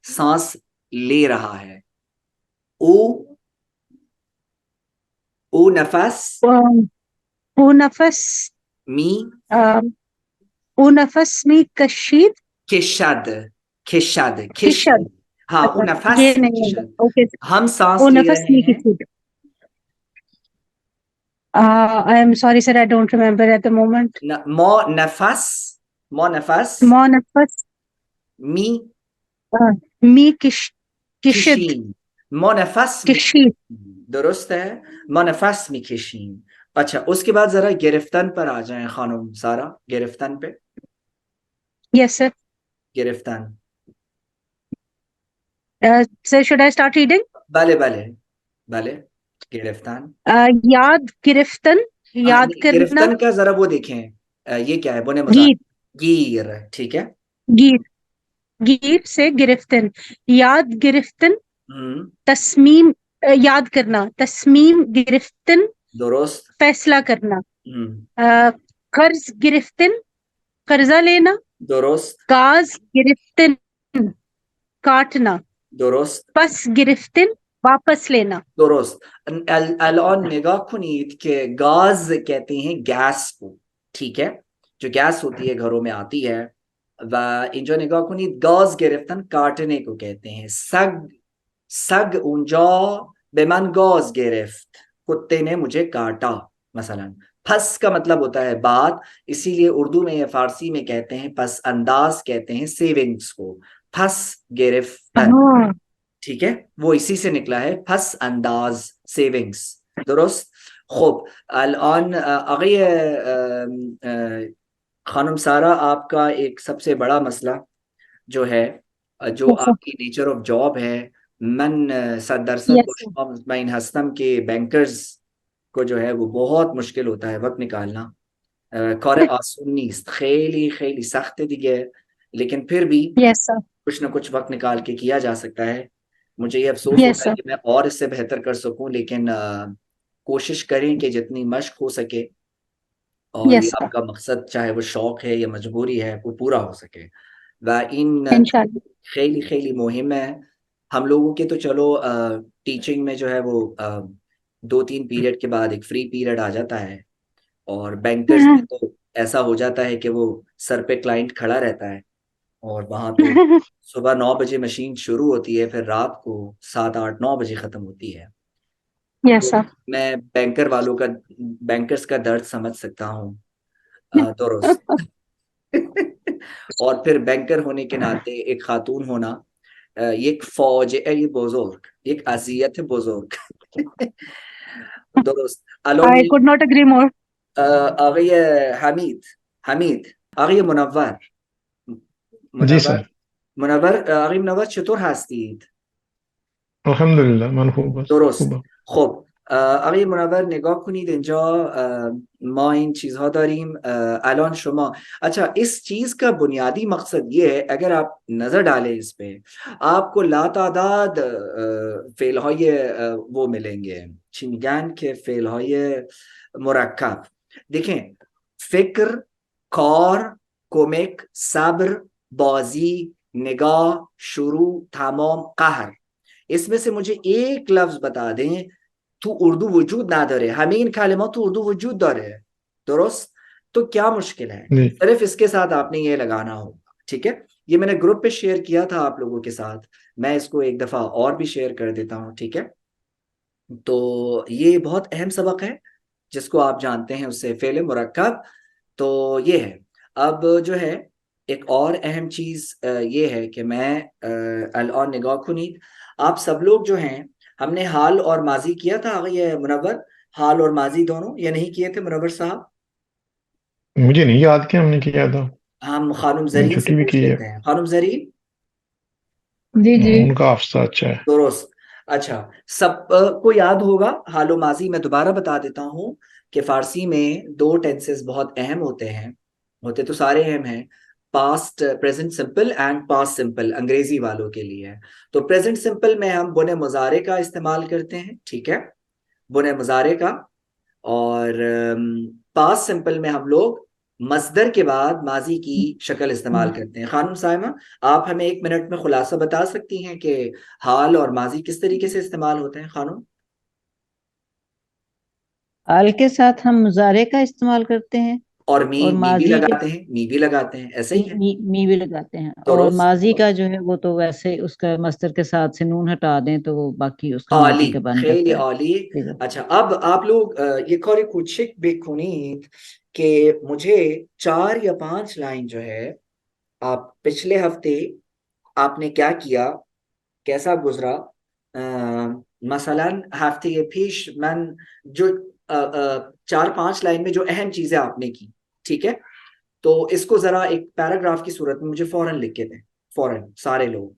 [SPEAKER 1] سانس لے رہا ہے. او نفس
[SPEAKER 7] می کشید.
[SPEAKER 1] کشد. ہاں او نفس ہم سانس لے رہے ہیں.
[SPEAKER 7] I am sorry sir, I don't remember at the moment.
[SPEAKER 1] مو نفس
[SPEAKER 7] می کشید.
[SPEAKER 1] مو نفس
[SPEAKER 7] کشید.
[SPEAKER 1] درست ہے. مو نفس می کشیم. اچھا اس کے بعد ذرا گرفتن پر آ جائیں خانم سارا. گرفتن پہ.
[SPEAKER 7] Yes sir.
[SPEAKER 1] گرفتن.
[SPEAKER 7] Sir, should I start reading?
[SPEAKER 1] بلے گرفتن.
[SPEAKER 7] یاد گرفتن یاد کرنا.
[SPEAKER 1] گرفتن کا ذرا وہ دیکھیں یہ کیا ہے. بنے گیر. ٹھیک ہے.
[SPEAKER 7] گیر سے گرفتن. یاد گرفتن تصمیم یاد کرنا. تصمیم گرفتن
[SPEAKER 1] درست.
[SPEAKER 7] فیصلہ کرنا. قرض گرفتن قرضہ لینا.
[SPEAKER 1] درست.
[SPEAKER 7] کاز گرفتن کاٹنا.
[SPEAKER 1] درست
[SPEAKER 7] پس گرفتن واپس لینا.
[SPEAKER 1] درست. الان نگاه کنید کہ گاز کہتے ہیں گیس کو، ٹھیک ہے، جو گیس ہوتی ہے گھروں میں آتی ہے، و اینجا نگاه کنید گاز گرفتن کاٹنے کو کہتے ہیں. سگ اونجا به من گاز گرفت، کتے نے مجھے کاٹا مثلا. پس کا مطلب ہوتا ہے بات، اسی لیے اردو میں یا فارسی میں کہتے ہیں پس انداز کہتے ہیں سیونگز کو. پس گرفتن، ٹھیک ہے، وہ اسی سے نکلا ہے، پس انداز سیونگز. درست. خب الان آقای خانم سارا، آپ کا ایک سب سے بڑا مسئلہ جو ہے، جو
[SPEAKER 7] Yes, sir.
[SPEAKER 1] آپ کی نیچر آف جاب ہے، من 100%
[SPEAKER 7] Yes,
[SPEAKER 1] با
[SPEAKER 7] sir.
[SPEAKER 1] شما مطمئن هستم که بینکرز کو جو ہے وہ بہت مشکل ہوتا ہے وقت نکالنا. کار آسون نیست، خیلی خیلی سخت دیگه، لیکن پھر بھی
[SPEAKER 7] Yes, sir.
[SPEAKER 1] کچھ نہ کچھ وقت نکال کے کیا جا سکتا ہے. مجھے یہ افسوس
[SPEAKER 7] Yes,
[SPEAKER 1] ہوتا ہے
[SPEAKER 7] sir.
[SPEAKER 1] کہ میں اور اس سے بہتر کر سکوں، لیکن کوشش کریں کہ جتنی مشق ہو سکے اور
[SPEAKER 7] Yes,
[SPEAKER 1] یہ
[SPEAKER 7] sir.
[SPEAKER 1] آپ کا مقصد چاہے وہ شوق ہے یا مجبوری ہے وہ پورا ہو سکے. و این
[SPEAKER 7] Inshallah.
[SPEAKER 1] خیلی خیلی مهم ہے. ہم لوگوں کے تو چلو ٹیچنگ میں جو ہے وہ 2-3 پیریڈ کے بعد ایک فری پیریڈ آ جاتا ہے، اور بینکرز میں تو ایسا ہو جاتا ہے کہ وہ سر پہ کلائنٹ کھڑا رہتا ہے، اور وہاں تو صبح 9 بجے مشین شروع ہوتی ہے، پھر رات کو 7-8-9 بجے ختم ہوتی ہے.
[SPEAKER 7] Yes, sir.
[SPEAKER 1] میں بینکر والوں کا، بینکرز کا درد سمجھ سکتا ہوں. درست. اور پھر بینکر ہونے کے ناطے ایک خاتون ہونا یہ ایک فاجعه بزرگ، یک اذیت بزرگ. درست. الان
[SPEAKER 7] I could not agree more.
[SPEAKER 1] آقای حمید، آقای
[SPEAKER 6] جی سر.
[SPEAKER 1] آقای منور چطور هستید؟
[SPEAKER 6] الحمدلله من خوب هستم.
[SPEAKER 1] درست. خب آقای منور نگاه کنید اینجا ما این چیزها داریم. الان شما، اچھا اس چیز کا بنیادی مقصد یہ ہے، اگر آپ نظر ڈالیں اس پہ آپ کو لاتعداد فعلهای وہ ملیں گے، چی میگن که فعلهای مرکب. دیکھیں، فکر، کار، کمک، صبر، بازی، نگاه، شروع، تمام، قهر. اس میں سے مجھے ایک لفظ بتا دیں تو اردو وجود نداره، همه این کلمات تو اردو وجود داره. درست؟ تو کیا مشکل ہے؟ صرف اس کے ساتھ آپ نے یہ لگانا ہوگا. ٹھیک ہے، یہ میں نے گروپ پہ شیئر کیا تھا آپ لوگوں کے ساتھ، میں اس کو ایک دفعہ اور بھی شیئر کر دیتا ہوں. ٹھیک ہے، تو یہ بہت اہم سبق ہے جس کو آپ جانتے ہیں اس سے فعل مرکب. تو یہ ہے. اب جو ہے ایک اور اہم چیز یہ ہے کہ میں الان نگاه کنید، آپ سب لوگ جو ہیں، ہم نے حال اور ماضی کیا تھا آقای منور، حال اور ماضی دونوں، یا نہیں کیے تھے منور صاحب؟
[SPEAKER 6] مجھے نہیں یاد کہ ہم نے کیا تھا.
[SPEAKER 1] ہم خانم زرین سے پوچھ لیتے ہیں. خانم زرین
[SPEAKER 7] جی جی
[SPEAKER 6] ان کا حافظہ اچھا ہے.
[SPEAKER 1] درست. اچھا، سب کو یاد ہوگا حال و ماضی. میں دوبارہ بتا دیتا ہوں کہ فارسی میں 2 ٹینسز بہت اہم ہوتے ہیں، ہوتے تو سارے اہم ہیں، past present simple and past simple انگریزی والوں کے لیے. تو پریزنٹ سمپل میں ہم بنے مضارع کا استعمال کرتے ہیں، ٹھیک ہے، بنے مضارع کا. اور پاسٹ سمپل میں ہم لوگ مصدر کے بعد ماضی کی شکل استعمال کرتے ہیں. خانم سائمہ، آپ ہمیں 1 منٹ میں خلاصہ بتا سکتی ہیں کہ حال اور ماضی کس طریقے سے استعمال ہوتے ہیں؟ خانم
[SPEAKER 3] حال کے ساتھ ہم مضارع کا استعمال کرتے ہیں،
[SPEAKER 1] اور می بھی
[SPEAKER 3] ماضی
[SPEAKER 1] لگاتے ہیں، می بھی لگاتے ہیں، ایسے ہی ہے.
[SPEAKER 3] می بھی لگاتے ہیں. اور
[SPEAKER 1] درست.
[SPEAKER 3] ماضی کا جو ہے وہ تو ویسے اس کا مصدر کے ساتھ سے نون ہٹا دیں تو وہ باقی اس کا ماضی
[SPEAKER 1] عالی،
[SPEAKER 3] کا بن
[SPEAKER 1] خیلی
[SPEAKER 3] جاتا ہے.
[SPEAKER 1] عالی. اچھا، اب آپ لوگ یہ کاری کوچک بکنید کہ مجھے 4 یا 5 لائن جو ہے، آپ پچھلے ہفتے آپ نے کیا کیا، کیسا گزرا. مثلا ہفتے پیش من جو 4-5 لائن میں جو اہم چیزیں آپ نے کی، ٹھیک ہے، تو اس کو ذرا ایک پیراگراف کی صورت میں مجھے فوراً لکھ کے دیں، فوراً سارے لوگ.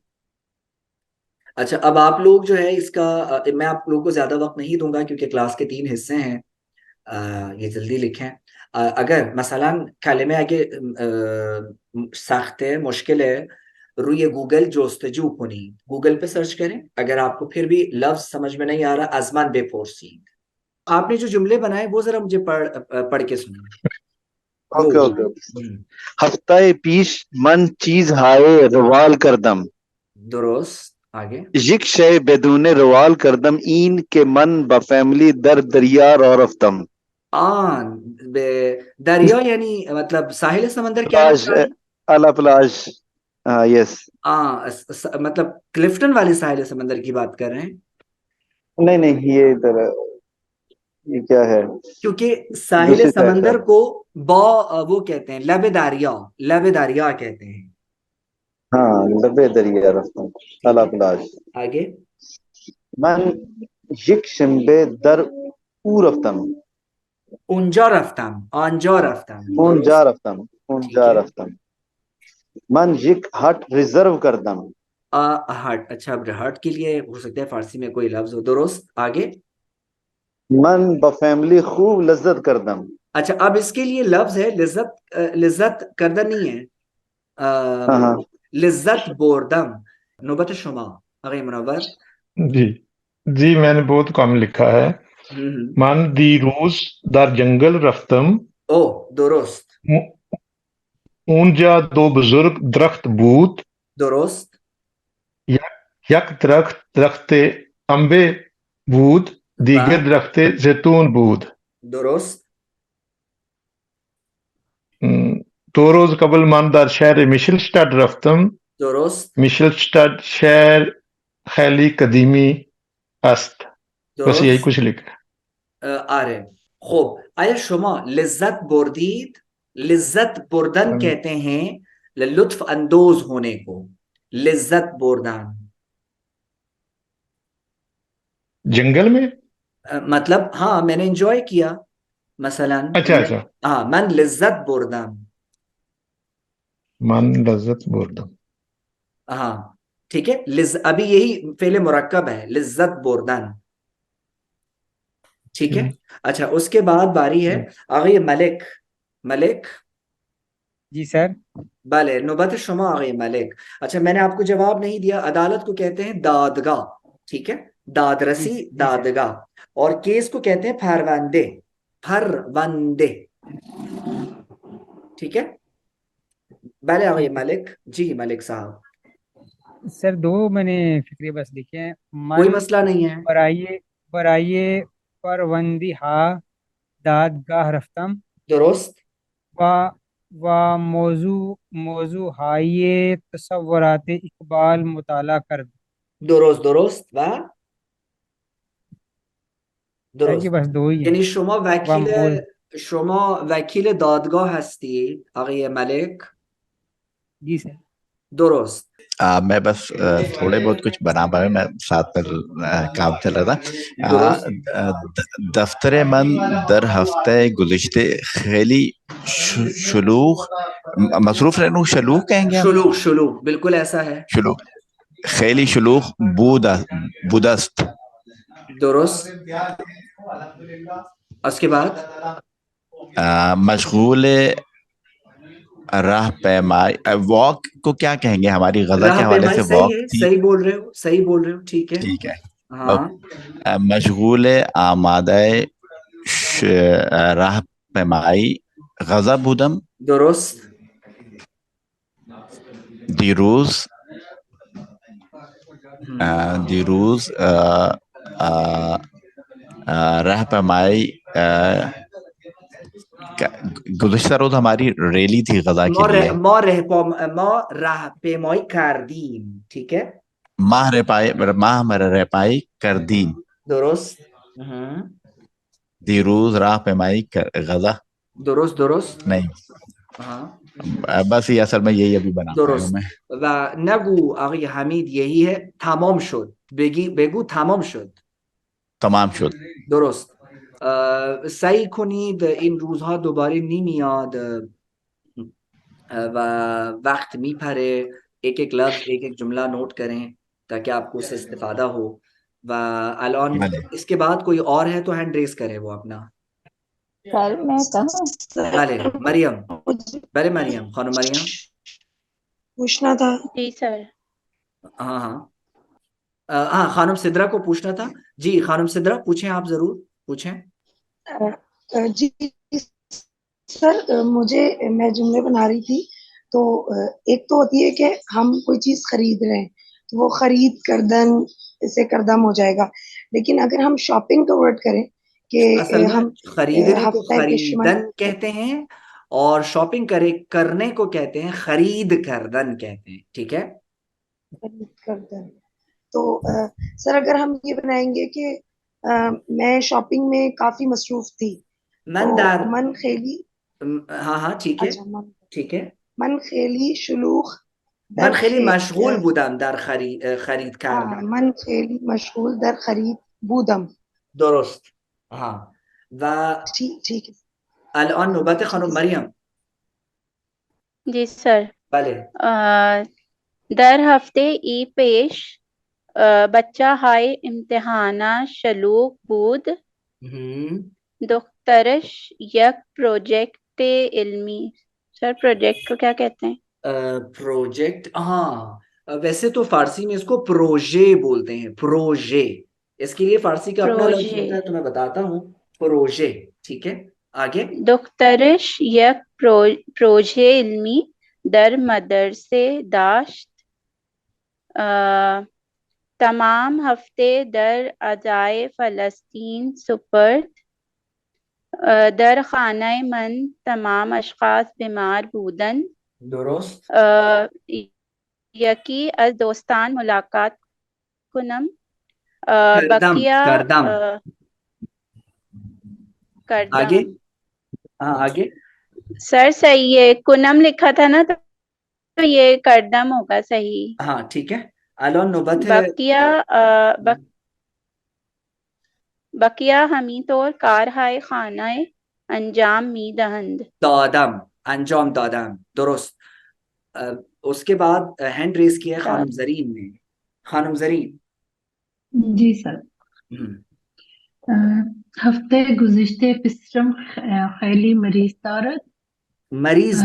[SPEAKER 1] اچھا، اب آپ لوگ جو ہے اس کا میں آپ لوگوں کو زیادہ وقت نہیں دوں گا کیونکہ کلاس کے 3 حصے ہیں. یہ جلدی لکھیں. اگر مثلا کلمه اگه سخت ہے، مشکل ہے، روی گوگل جستجو کنید، گوگل پہ سرچ کریں. اگر آپ کو پھر بھی لفظ سمجھ میں نہیں آ رہا، از من بپرسید. آپ نے جو جملے بنائے وہ ذرا مجھے پڑھ کے سنیں.
[SPEAKER 4] اوکے. ہفتہ پیش من چیز ہائے روال کردم.
[SPEAKER 1] درست. آگے
[SPEAKER 4] یک شے بدون روال کردم این کے من بفیملی در دریا رو رفتم.
[SPEAKER 1] دریا یعنی مطلب ساحل سمندر کیا
[SPEAKER 4] پلاج اعلی پلاج. یس.
[SPEAKER 1] مطلب کلفٹن والے ساحل سمندر کی بات کر رہے ہیں؟
[SPEAKER 4] نہیں یہ ادھر یہ کیا ہے؟
[SPEAKER 1] کیونکہ ساحل
[SPEAKER 4] دوسری سائڈ
[SPEAKER 1] سمندر
[SPEAKER 4] کا.
[SPEAKER 1] کو وہ کہتے ہیں لب دریا کہتے ہیں.
[SPEAKER 4] ہاں لبے دریا رفتم اعلی پلاج.
[SPEAKER 1] آگے
[SPEAKER 4] من یک شنبه در او رفتم.
[SPEAKER 1] اونجا رفتم
[SPEAKER 4] اونجا رفتم.
[SPEAKER 1] ٹھیک ہے.
[SPEAKER 4] رفتم. من یک ہٹ ریزرو کردم.
[SPEAKER 1] ہٹ. اچھا اب ہٹ کے لیے ہو سکتا ہے فارسی میں کوئی لفظ ہو. درست. آگے
[SPEAKER 4] من بفیملی خوب لذت کردم.
[SPEAKER 1] اچھا اب اس کے لیے لفظ ہے لذت کردن نہیں ہے.
[SPEAKER 4] ہاں
[SPEAKER 1] لذت بوردم. نوبت شما آقای منور.
[SPEAKER 6] جی میں نے بہت کم لکھا ہے. من دیروز در جنگل رفتم.
[SPEAKER 1] درست.
[SPEAKER 6] اونجا دو بزرگ درخت بود.
[SPEAKER 1] درست.
[SPEAKER 6] یک درخت انبه بود، دیگر درخت زیتون بود.
[SPEAKER 1] درست.
[SPEAKER 6] 2 روز قبل من در شهر میشلستاد رفتم.
[SPEAKER 1] درست.
[SPEAKER 6] میشلستاد شهر خیلی قدیمی است. بس یہی کچھ لکھا.
[SPEAKER 1] آره خب آیا شما لذت بردید؟ لذت بردن کہتے ہیں لطف اندوز ہونے کو. لذت بردن
[SPEAKER 6] جنگل میں
[SPEAKER 1] مطلب ہاں میں نے انجوائے کیا مثلا.
[SPEAKER 6] اچھا
[SPEAKER 1] ہاں من لذت بردم.
[SPEAKER 6] من لذت بردم.
[SPEAKER 1] ہاں ٹھیک ہے. ابھی یہی فعل مرکب ہے لذت بردن. ٹھیک ہے. اچھا اس کے بعد باری ہے آقای ملک.
[SPEAKER 8] جی سر.
[SPEAKER 1] بلے نوبت شما آقای ملک. اچھا میں نے آپ کو جواب نہیں دیا. عدالت کو کہتے ہیں دادگاہ. ٹھیک ہے. دادرسی دادگاہ. اور کیس کو کہتے ہیں پھروندے. ٹھیک ہے. بلے آقای ملک. جی ملک صاحب.
[SPEAKER 8] سر 2 میں نے فکرے بس لکھے ہیں.
[SPEAKER 1] کوئی مسئلہ نہیں ہے.
[SPEAKER 8] برائے پروندی ہا دادگاہ رفتم.
[SPEAKER 1] درست.
[SPEAKER 8] و موضوع ہائے تصورات اقبال مطالعہ کرد.
[SPEAKER 1] درست. و درست.
[SPEAKER 8] بس 2 ہی
[SPEAKER 1] یعنی شما وکیل دادگاه هستی آقای ملک؟
[SPEAKER 8] جی سر.
[SPEAKER 1] درست.
[SPEAKER 9] میں بس تھوڑے بہت کچھ بنا پایا. میں ساتھ میں کام چل رہا تھا. دفتر من در ہفتہ گزشتے خیلی شلوغ مصروف رہنو. شلوغ کہیں گے.
[SPEAKER 1] شلوغ بالکل ایسا ہے.
[SPEAKER 9] شلوغ خیلی شلوغ بودست.
[SPEAKER 1] درست. اس کے بعد
[SPEAKER 9] مشغول راہ پیمائی. واک کو کیا کہیں گے؟ ہماری غزہ کے حوالے سے واک تھی.
[SPEAKER 1] صحیح بول رہے ہو. ٹھیک ہے.
[SPEAKER 9] ہاں مشغول آمادہ راہ پیمائی غزہ بودم.
[SPEAKER 1] درست.
[SPEAKER 9] دیروز راہ پیمائی گزشتہ روز ہماری ریلی تھی غزہ کے لیے.
[SPEAKER 1] ما راہ پیمائی کردیم. ٹھیک ہے.
[SPEAKER 9] ماہ رپائی کردیم.
[SPEAKER 1] درست.
[SPEAKER 9] دیروز راہ پیمائی غزہ.
[SPEAKER 1] درست.
[SPEAKER 9] نہیں بس یہ اصل میں یہی ابھی بنا رہا ہوں میں.
[SPEAKER 1] و نگو آقای حمید یہی ہے تمام شد. بگو تمام شد. درست. سعی کنید این روزها دوباره نمیاد و وقت میپره. ایک لفظ ایک جملہ نوٹ کریں تاکہ آپ کو اس سے استفادہ ہو. و الان اس کے بعد کوئی اور ہے تو ہینڈ ریز کرے وہ اپنا.
[SPEAKER 3] سر میں کہوں.
[SPEAKER 1] مریم خانم مریم
[SPEAKER 5] پوچھنا تھا. جی سر.
[SPEAKER 1] ہاں خانم سدرا کو پوچھنا تھا. جی خانم سدرا پوچھیں. آپ ضرور پوچھیں.
[SPEAKER 10] جی سر میں جملے بنا رہی تھی. تو ایک تو ہوتی ہے کہ ہم کوئی چیز خرید رہے ہیں تو وہ خرید کردن سے کردم ہو جائے گا. لیکن اگر ہم شاپنگ کا ورڈ کریں کہ
[SPEAKER 1] اصل میں
[SPEAKER 10] ہم
[SPEAKER 1] خریدنے کو
[SPEAKER 10] ہفتہ
[SPEAKER 1] خریدن کہتے ہیں اور شاپنگ کرنے کو کہتے ہیں خرید کردن کہتے ہیں. ٹھیک ہے,
[SPEAKER 10] خرید کردن. تو سر اگر ہم یہ بنائیں گے کہ میں شاپنگ میں کافی مصروف تھی,
[SPEAKER 1] من
[SPEAKER 10] تو
[SPEAKER 1] در
[SPEAKER 10] من خیلی,
[SPEAKER 1] ہاں ٹھیک ہے,
[SPEAKER 10] اچھا
[SPEAKER 1] ٹھیک ہے.
[SPEAKER 10] من خیلی شلوغ
[SPEAKER 1] من
[SPEAKER 10] در
[SPEAKER 1] خیلی مشغول بودم در خرید کردن.
[SPEAKER 10] من خیلی مشغول در خرید بودم.
[SPEAKER 1] درست. ها و
[SPEAKER 10] ٹھیک ہے.
[SPEAKER 1] الان نوبت خانم مریم.
[SPEAKER 5] جی سر.
[SPEAKER 1] بله.
[SPEAKER 5] در هفته ای پیش بچه های امتحانات شلوغ بود. دخترش یک پروجیکٹ علمی. سر پروجیکٹ کو کیا کہتے ہیں؟
[SPEAKER 1] پروجیکٹ, ہاں ویسے تو فارسی میں اس کو پروژے بولتے ہیں. پروژے, اس کے لیے فارسی کا اپنا لفظ ہوتا ہے تو میں بتاتا ہوں. پروژے. ٹھیک ہے, آگے.
[SPEAKER 5] دخترش یک پروژه علمی در مدرسه داشت. تمام هفته در ادای فلسطین سپرد. در خانه من تمام اشخاص بیمار بودند.
[SPEAKER 1] درست.
[SPEAKER 5] یکی از دوستان ملاقات کنم.
[SPEAKER 1] کردم. آگے. ہاں آگے.
[SPEAKER 5] سر صحیح ہے, کنم لکھا تھا نا تو یہ کردم ہوگا صحیح.
[SPEAKER 1] ہاں ٹھیک ہے. الان نوبت
[SPEAKER 5] بقیہ ہمی طور کارهای خانه انجام می دهند.
[SPEAKER 1] انجام دادم. درست. اس کے بعد ہینڈ ریز کیا ہے خانم زرین نے. خانم زرین.
[SPEAKER 11] جی سر. ہفتے گزشتے پسرم خیلی مریض دارد.
[SPEAKER 1] مریض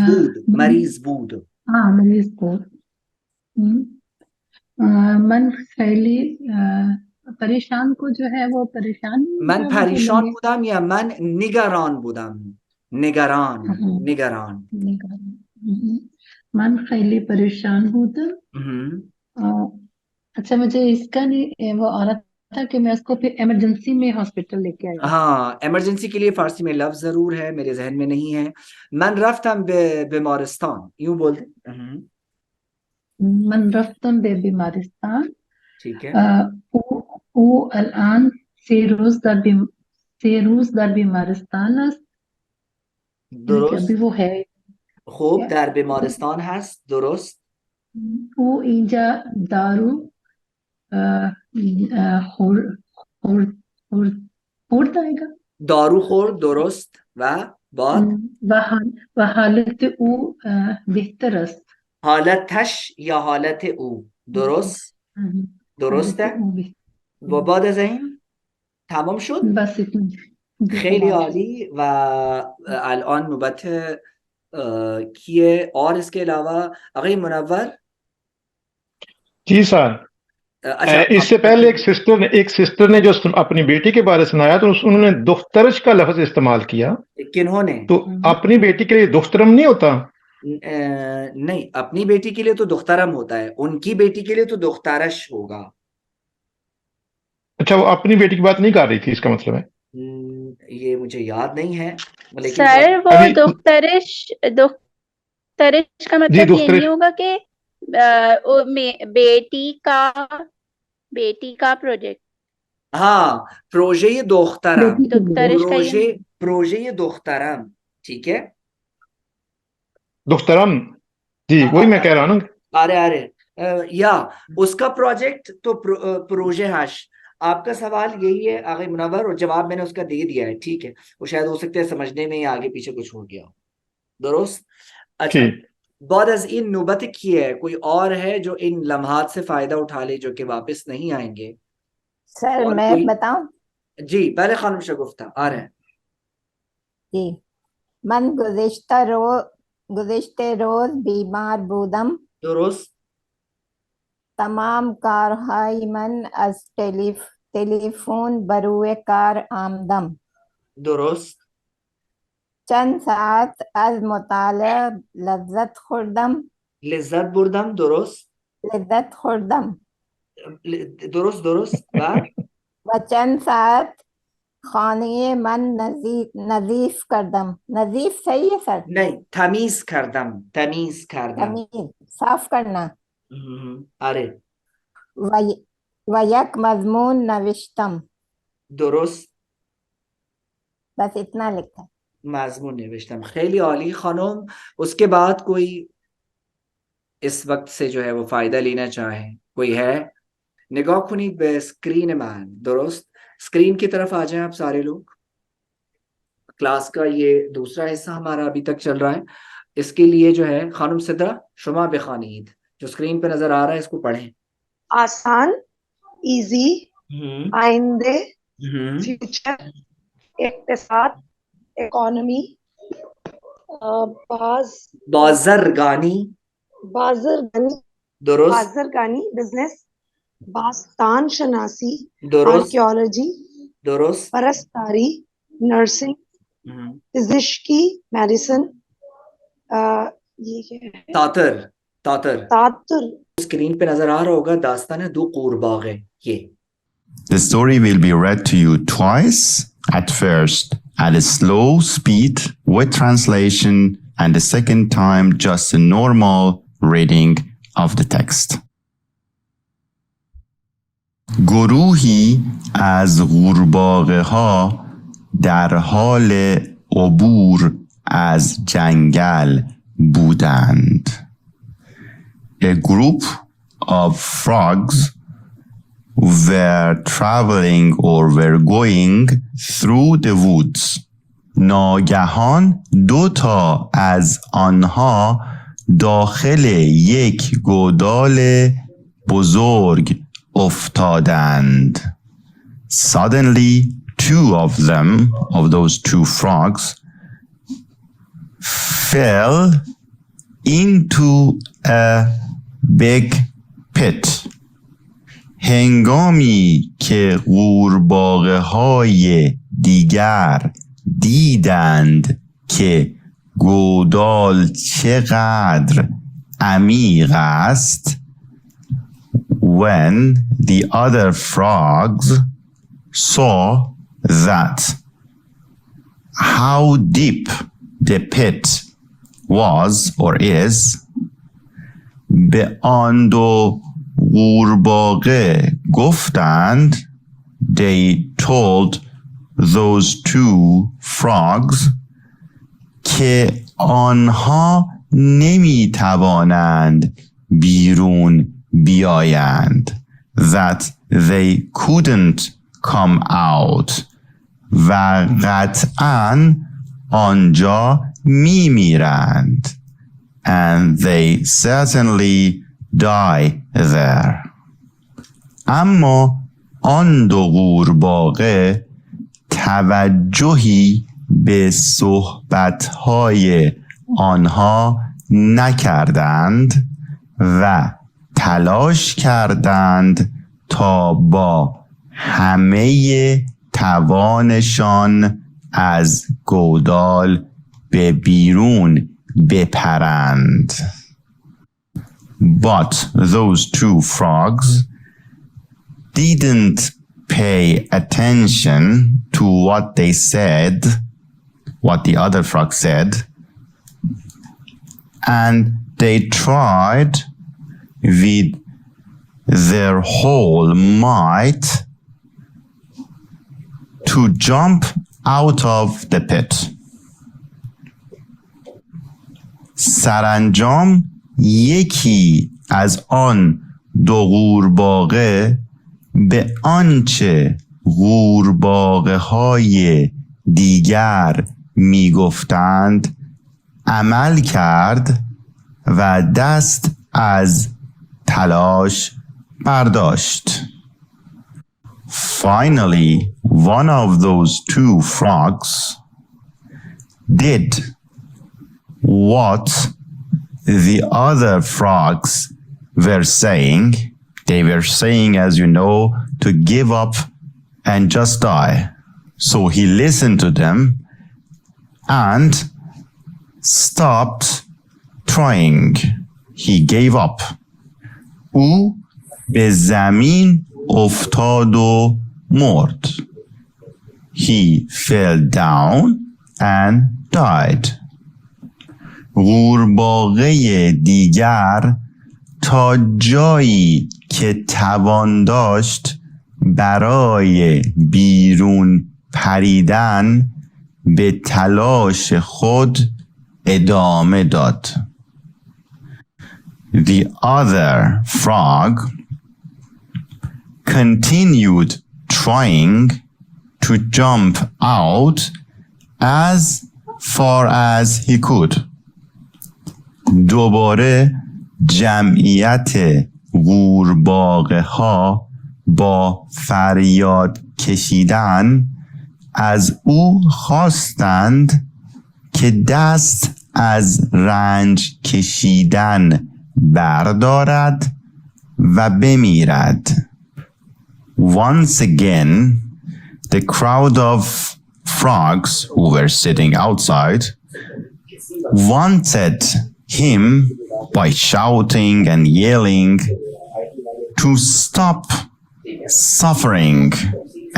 [SPEAKER 1] بود.
[SPEAKER 11] ہاں مریض بود. من خیلی پریشان کو جو ہے وہ پریشان.
[SPEAKER 1] من پریشان بودم یا من نگران بودم. نگران.
[SPEAKER 11] من خیلی پریشان بودم. اچھا مجھے اس کا نہیں وہ آ رہا تھا کہ میں اس کو پھر ایمرجنسی میں ہاسپٹل لے کے آیا.
[SPEAKER 1] ہاں ایمرجنسی کے لیے فارسی میں لفظ ضرور ہے, میرے ذہن میں نہیں ہے. من رفتم به بیمارستان, یوں بولتے.
[SPEAKER 11] من رفتم به بیمارستان.
[SPEAKER 1] ٹھیک ہے.
[SPEAKER 11] او الان 3 روز در بیمارستان است.
[SPEAKER 1] درست.
[SPEAKER 11] ابھی وہ ہے.
[SPEAKER 1] خوب, در بیمارستان هست. درست.
[SPEAKER 11] او اینجا دارو خورد آئے گا.
[SPEAKER 1] دارو خورد. درست. و بعد
[SPEAKER 11] و حالت او بہتر است.
[SPEAKER 1] حالتش یا حالت او. درست. درسته. و بعد از این تمام شد.
[SPEAKER 11] بس اتنا.
[SPEAKER 1] خیلی عالی. و الان نوبت کیے اور اس کے علاوہ آقای منور.
[SPEAKER 6] جی سر. اس سے پہلے ایک سسٹر نے جو اپنی بیٹی کے بارے سنایا تو انہوں نے دخترش کا لفظ استعمال کیا.
[SPEAKER 1] کنہوں نے؟
[SPEAKER 6] تو اپنی بیٹی کے لیے دخترم نہیں ہوتا؟
[SPEAKER 1] نہیں, اپنی بیٹی کے لیے تو دخترم ہوتا ہے, ان کی بیٹی کے لیے تو دخترش ہوگا.
[SPEAKER 6] اچھا, وہ اپنی بیٹی کی بات نہیں کر رہی تھی, اس کا مطلب ہے.
[SPEAKER 1] یہ مجھے یاد نہیں ہے.
[SPEAKER 5] سر وہ دخترش کا مطلب یہ نہیں ہوگا کہ بیٹی کا پروجیکٹ.
[SPEAKER 1] ہاں, پروژه دخترم.
[SPEAKER 5] دخترش
[SPEAKER 1] پروژه دخترم. ٹھیک ہے.
[SPEAKER 6] دخترم. جی وہی میں کہہ رہا ہوں.
[SPEAKER 1] آرے یا اس کا پروجیکٹ تو پروژه ہش. آپ کا سوال یہی ہے آقای منور, اور جواب میں نے اس کا دے دیا ہے. ٹھیک ہے, وہ شاید ہو سکتا ہے سمجھنے میں آگے پیچھے کچھ ہو گیا. درست. اچھا, بعد از این نوبت کی ہے, کوئی اور ہے جو ان لمحات سے فائدہ اٹھا لے جو کہ واپس نہیں آئیں گے؟
[SPEAKER 12] سر میں بتاؤں؟
[SPEAKER 1] جی پہلے خانم شگفتہ آ رہے ہیں.
[SPEAKER 12] جی. من گزشتے روز بیمار بودم.
[SPEAKER 1] درست.
[SPEAKER 12] تمام کارهای من از تلیفون بروی کار آمدم.
[SPEAKER 1] درست.
[SPEAKER 12] چند ساعت از مطالعه لذت خوردم.
[SPEAKER 1] لذت بردم. درست.
[SPEAKER 12] لذت خوردم.
[SPEAKER 1] درست بعد
[SPEAKER 12] و چند ساعت خانه من نظیف کردم. نظیف صحیح ہے سر؟
[SPEAKER 1] نہیں تمیز کردم
[SPEAKER 12] تمیز صاف کرنا.
[SPEAKER 1] آره
[SPEAKER 12] و یک مضمون نوشتم.
[SPEAKER 1] درست
[SPEAKER 12] بس اتنا لکھا.
[SPEAKER 1] مضمون نوشتم. خیلی عالی خانم. اس کے بعد کوئی اس وقت سے جو ہے وہ فائدہ لینا چاہیں کوئی ہے؟ نگاہ کنید به اسکرین من. درست اسکرین کی طرف آ جائیں آپ سارے لوگ. کلاس کا یہ دوسرا حصہ ہمارا ابھی تک چل رہا ہے. اس کے لیے جو ہے خانم صدرہ شما بخوانید جو اسکرین پہ نظر آ رہا ہے اس کو پڑھیں.
[SPEAKER 10] آسان، ایزی، آئندے، فیوچر، اقتصاد، اکانومی،
[SPEAKER 1] بازرگانی. درست
[SPEAKER 10] بازرگانی بزنس، باستان شناسی،
[SPEAKER 1] درست
[SPEAKER 10] آرکیولوجی،
[SPEAKER 1] درست
[SPEAKER 10] پرستاری، نرسنگ، فزشکی، میڈیسن، یہ کیا ہے؟
[SPEAKER 1] تاتر. اسکرین پہ نظر آ رہا ہوگا داستان دو قورباغه. یہ
[SPEAKER 9] The story will be read to you twice, at first at a slow speed with translation, and the second time just a normal reading of the text. گروهی از قورباغه ها در حال عبور از جنگل بودند. A group of frogs were traveling or were going through the woods. ناگهان دو تا از آنها داخل یک گودال بزرگ افتادند. Suddenly, two of them, of those two frogs, fell into a big pit. هنگامی که قورباغه های دیگر دیدند که گودال چقدر عمیق است، when the other frogs saw that how deep the pit was or is, به آن دو قورباغه گفتند, they told those two frogs که آنها نمی توانند بیرون بیایند, that they couldn't come out و قطعاً آنجا می میرند, and they certainly die there. اما آن دو قورباغه توجهی به صحبتهای آنها نکردند و تلاش کردند تا با همه توانشان از گودال به بیرون بپرند. But those two frogs didn't pay attention to what they said, what the other frog said, and they tried with their whole might to jump out of the pit. سرانجام یکی از آن دو قورباغه به آنچه قورباغه های دیگر می گفتند عمل کرد و دست از تلاش برداشت. Finally, one of those two frogs did what the other frogs were saying. They were saying, as you know, to give up and just die. So he listened to them and stopped trying. He gave up. او به زمین افتاد و مرد. He fell down and died. قورباغه دیگر تا جایی که توان داشت برای بیرون پریدن به تلاش خود ادامه داد. The other frog continued trying to jump out as far as he could. دوباره جمعیت قورباغه ها با فریاد کشیدن از او خواستند که دست از رنج کشیدن بردارد و بمیرد. Once again, the crowd of frogs who were sitting outside wanted him by shouting and yelling to stop suffering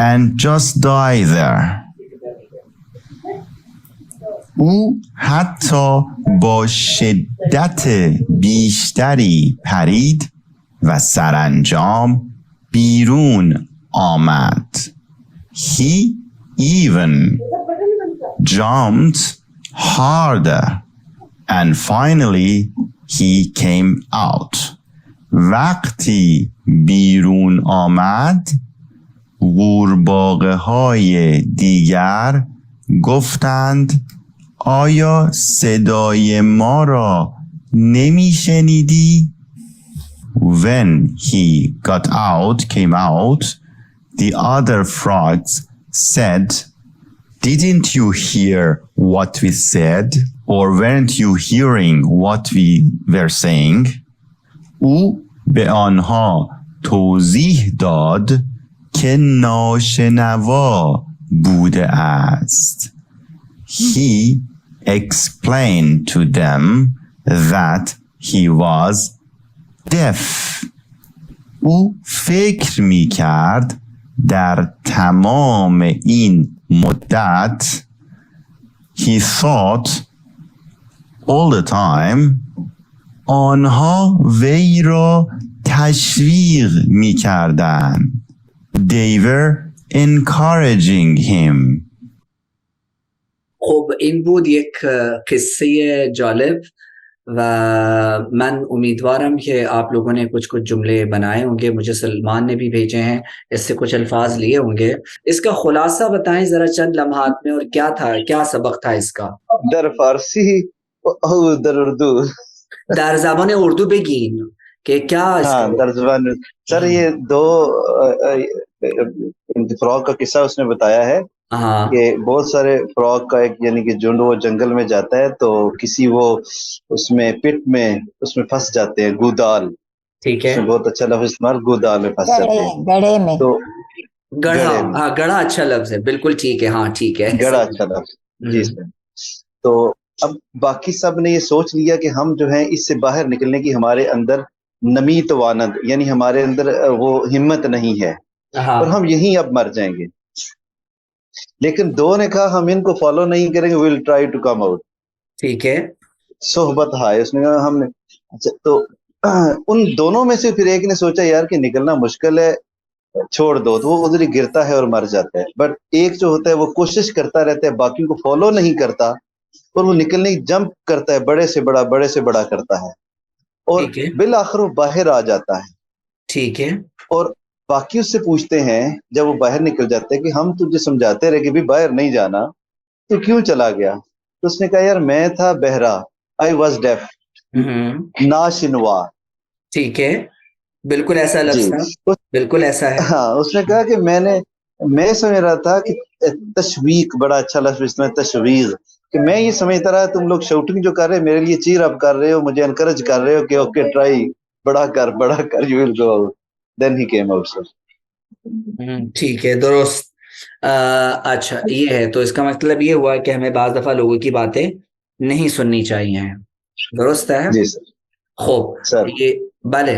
[SPEAKER 9] and just die there. او حتی با شدت بیشتری پرید و سرانجام بیرون آمد. He even jumped harder and finally he came out. وقتی بیرون آمد قورباغه های دیگر گفتند آیا صدای ما را نمی شنیدی؟ When he came out, the other frogs said, didn't you hear what we said? Or weren't you hearing what we were saying? او به آنها توضیح داد که ناشنوا بوده است. He explained to them that he was deaf. او فکر می کرد در تمام این مدت he thought all the time آنها وی را تشویق می کردن. They were encouraging him.
[SPEAKER 1] خب این بود یک قصه جالب و من امیدوارم کہ آپ لوگوں نے کچھ جملے بنائے ہوں گے. مجھے سلمان نے بھی بھیجے ہیں, اس سے کچھ الفاظ لیے ہوں گے. اس کا خلاصہ بتائیں ذرا چند لمحات میں, اور کیا تھا, کیا سبق تھا اس کا
[SPEAKER 4] در فارسی اور در اردو.
[SPEAKER 1] در زبان اردو بگین کہ کیا
[SPEAKER 4] ہاں در زبان. سر یہ دو فراغ کا قصہ اس نے بتایا ہے کہ بہت سارے فراغ کا ایک یعنی کہ جھنڈ وہ جنگل میں جاتا ہے تو کسی وہ اس میں پٹ میں اس میں پھنس جاتے ہیں, گودال. ٹھیک ہے, بہت اچھا لفظ استعمال, گودال میں پھنس جاتے ہیں, گڑھے میں. تو
[SPEAKER 1] گڑھا, ہاں گڑھا اچھا لفظ ہے, بالکل ٹھیک ہے, ہاں ٹھیک ہے,
[SPEAKER 4] گڑھا اچھا لفظ. جی سر. تو اب باقی سب نے یہ سوچ لیا کہ ہم جو ہیں اس سے باہر نکلنے کی ہمارے اندر نمی توانند یعنی ہمارے اندر وہ ہمت نہیں ہے اور ہم یہیں اب مر جائیں گے. لیکن دو نے کہا ہم ان کو فالو نہیں کریں گے, we'll try to come out.
[SPEAKER 1] ٹھیک ہے,
[SPEAKER 4] صحبت ہے. اس نے کہا ہم نے اچھا. تو ان دونوں میں سے پھر ایک نے سوچا یار کہ نکلنا مشکل ہے, چھوڑ دو. تو وہ ادھر ہی گرتا ہے اور مر جاتا ہے. بٹ ایک جو ہوتا ہے وہ کوشش کرتا رہتا ہے, باقیوں کو فالو نہیں کرتا اور وہ نکلنے کی جمپ کرتا ہے, بڑے سے بڑا کرتا ہے اور بالآخر وہ باہر آ جاتا ہے.
[SPEAKER 1] ٹھیک ہے. اور
[SPEAKER 4] باقی اس سے پوچھتے ہیں جب وہ باہر نکل جاتے ہیں کہ ہم تجھے سمجھاتے رہے کہ بھی باہر نہیں جانا, تو کیوں چلا گیا؟ تو اس نے کہا یار میں تھا بہرا, I was deaf, ناشنوا.
[SPEAKER 1] ٹھیک ہے, بالکل ایسا لفظ تھا, بالکل ایسا ہے.
[SPEAKER 4] ہاں, اس نے کہا کہ میں سمجھ رہا تھا کہ تشویق بڑا اچھا لفظ اس میں, تشویق, کہ میں یہ سمجھتا رہا تم لوگ شاؤٹنگ جو کر رہے ہیں میرے لیے چیر اپ کر رہے ہو, مجھے انکریج کر رہے ہو کہ اوکے ٹرائی, بڑا کر, you will go out. Then he came out, sir.
[SPEAKER 1] ٹھیک ہے, درست. اچھا یہ ہے, تو اس کا مطلب یہ ہوا کہ ہمیں بعض دفعہ لوگوں کی باتیں نہیں سننی چاہیے. درست ہے.
[SPEAKER 4] جی سر.
[SPEAKER 1] خوب سر, یہ بلے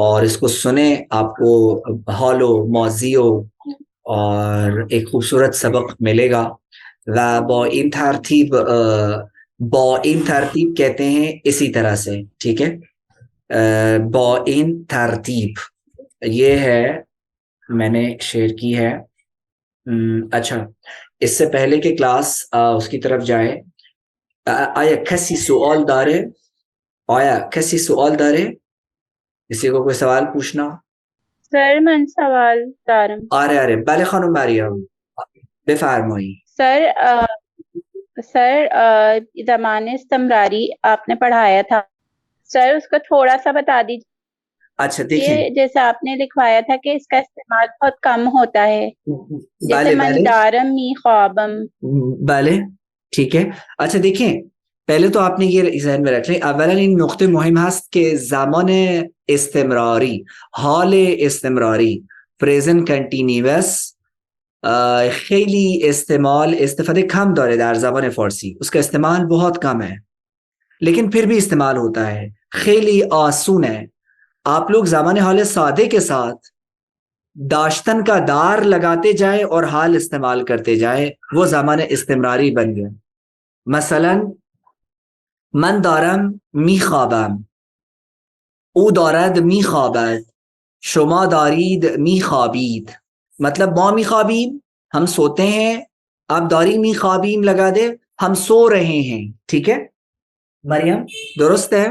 [SPEAKER 1] اور اس کو سنیں، آپ کو حال و ماضی اور ایک خوبصورت سبق ملے گا. و با این ترتیب کہتے ہیں اسی طرح سے، ٹھیک ہے؟ با این ترتیب یہ ہے، میں نے شیئر کی ہے. اچھا، اس سے پہلے کہ کلاس اس کی طرف جائے، آیا کسی سوال داره؟ آیا کسی سوال داره؟ کسی کو کوئی سوال پوچھنا؟
[SPEAKER 5] سر من سوال دارم.
[SPEAKER 1] آره بله خانم مریم، بفرمایید.
[SPEAKER 5] سر زمان استمراری آپ نے پڑھایا تھا سر، اس کو تھوڑا سا بتا دیجیے.
[SPEAKER 1] اچھا دیکھیں،
[SPEAKER 5] جیسے آپ نے لکھوایا تھا کہ اس کا استعمال بہت کم ہوتا ہے، جیسے من دارم می خوابم.
[SPEAKER 1] بله ٹھیک ہے. اچھا دیکھیں، پہلے تو آپ نے یہ ذہن میں رکھ لیں، اولا این نقطه مهم هست که زمان استمراری، حال استمراری، پریزنت کنتینیوس، خیلی استفاده کم داره در زبان فارسی. اس کا استعمال بہت کم ہے لیکن پھر بھی استعمال ہوتا ہے، خیلی آسون ہے. آپ لوگ زمان حال سادے کے ساتھ داشتن کا دار لگاتے جائیں اور حال استعمال کرتے جائیں، وہ زمان استمراری بن گئے. مثلا من دارم میخوابم، او دارد میخوابد، شما دارید میخوابید. مطلب ما میخوابیم، ہم سوتے ہیں، آپ داری میخوابیم لگا دے، ہم سو رہے ہیں. ٹھیک ہے مریم، درست ہے؟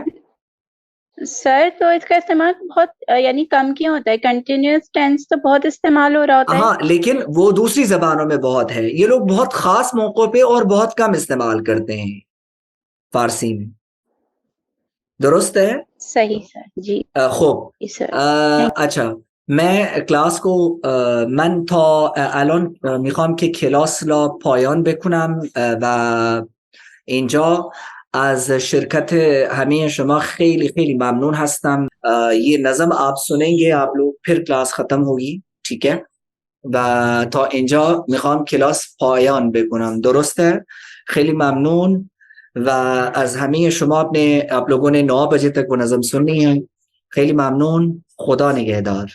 [SPEAKER 5] سر تو اس کا استعمال بہت یعنی کم کیوں ہوتا ہے؟ کنٹینیوس ٹینس تو بہت استعمال ہو رہا ہوتا ہے.
[SPEAKER 1] ہاں، لیکن وہ دوسری زبانوں میں بہت ہے، یہ لوگ بہت خاص موقعوں پہ اور بہت کم استعمال کرتے ہیں فارسی میں. درست ہے؟
[SPEAKER 5] صحیح سر، جی
[SPEAKER 1] خوب.
[SPEAKER 5] سر.
[SPEAKER 1] اچھا، من کلاس کو من تا الان میخوام که کلاس را پایان بکنم و اینجا از شرکت همه شما خیلی خیلی ممنون هستم. یہ نظم آپ سنیں گے آپ لوگ، پھر کلاس ختم ہوگی، ٹھیک ہے؟ و تا اینجا میخوام کلاس پایان بکنم. درست ہے؟ خیلی ممنون. و از همه شما آپ لوگوں نے 9 بجے تک وہ نظم سننی ہے. خیلی ممنون. خدا نگهدار.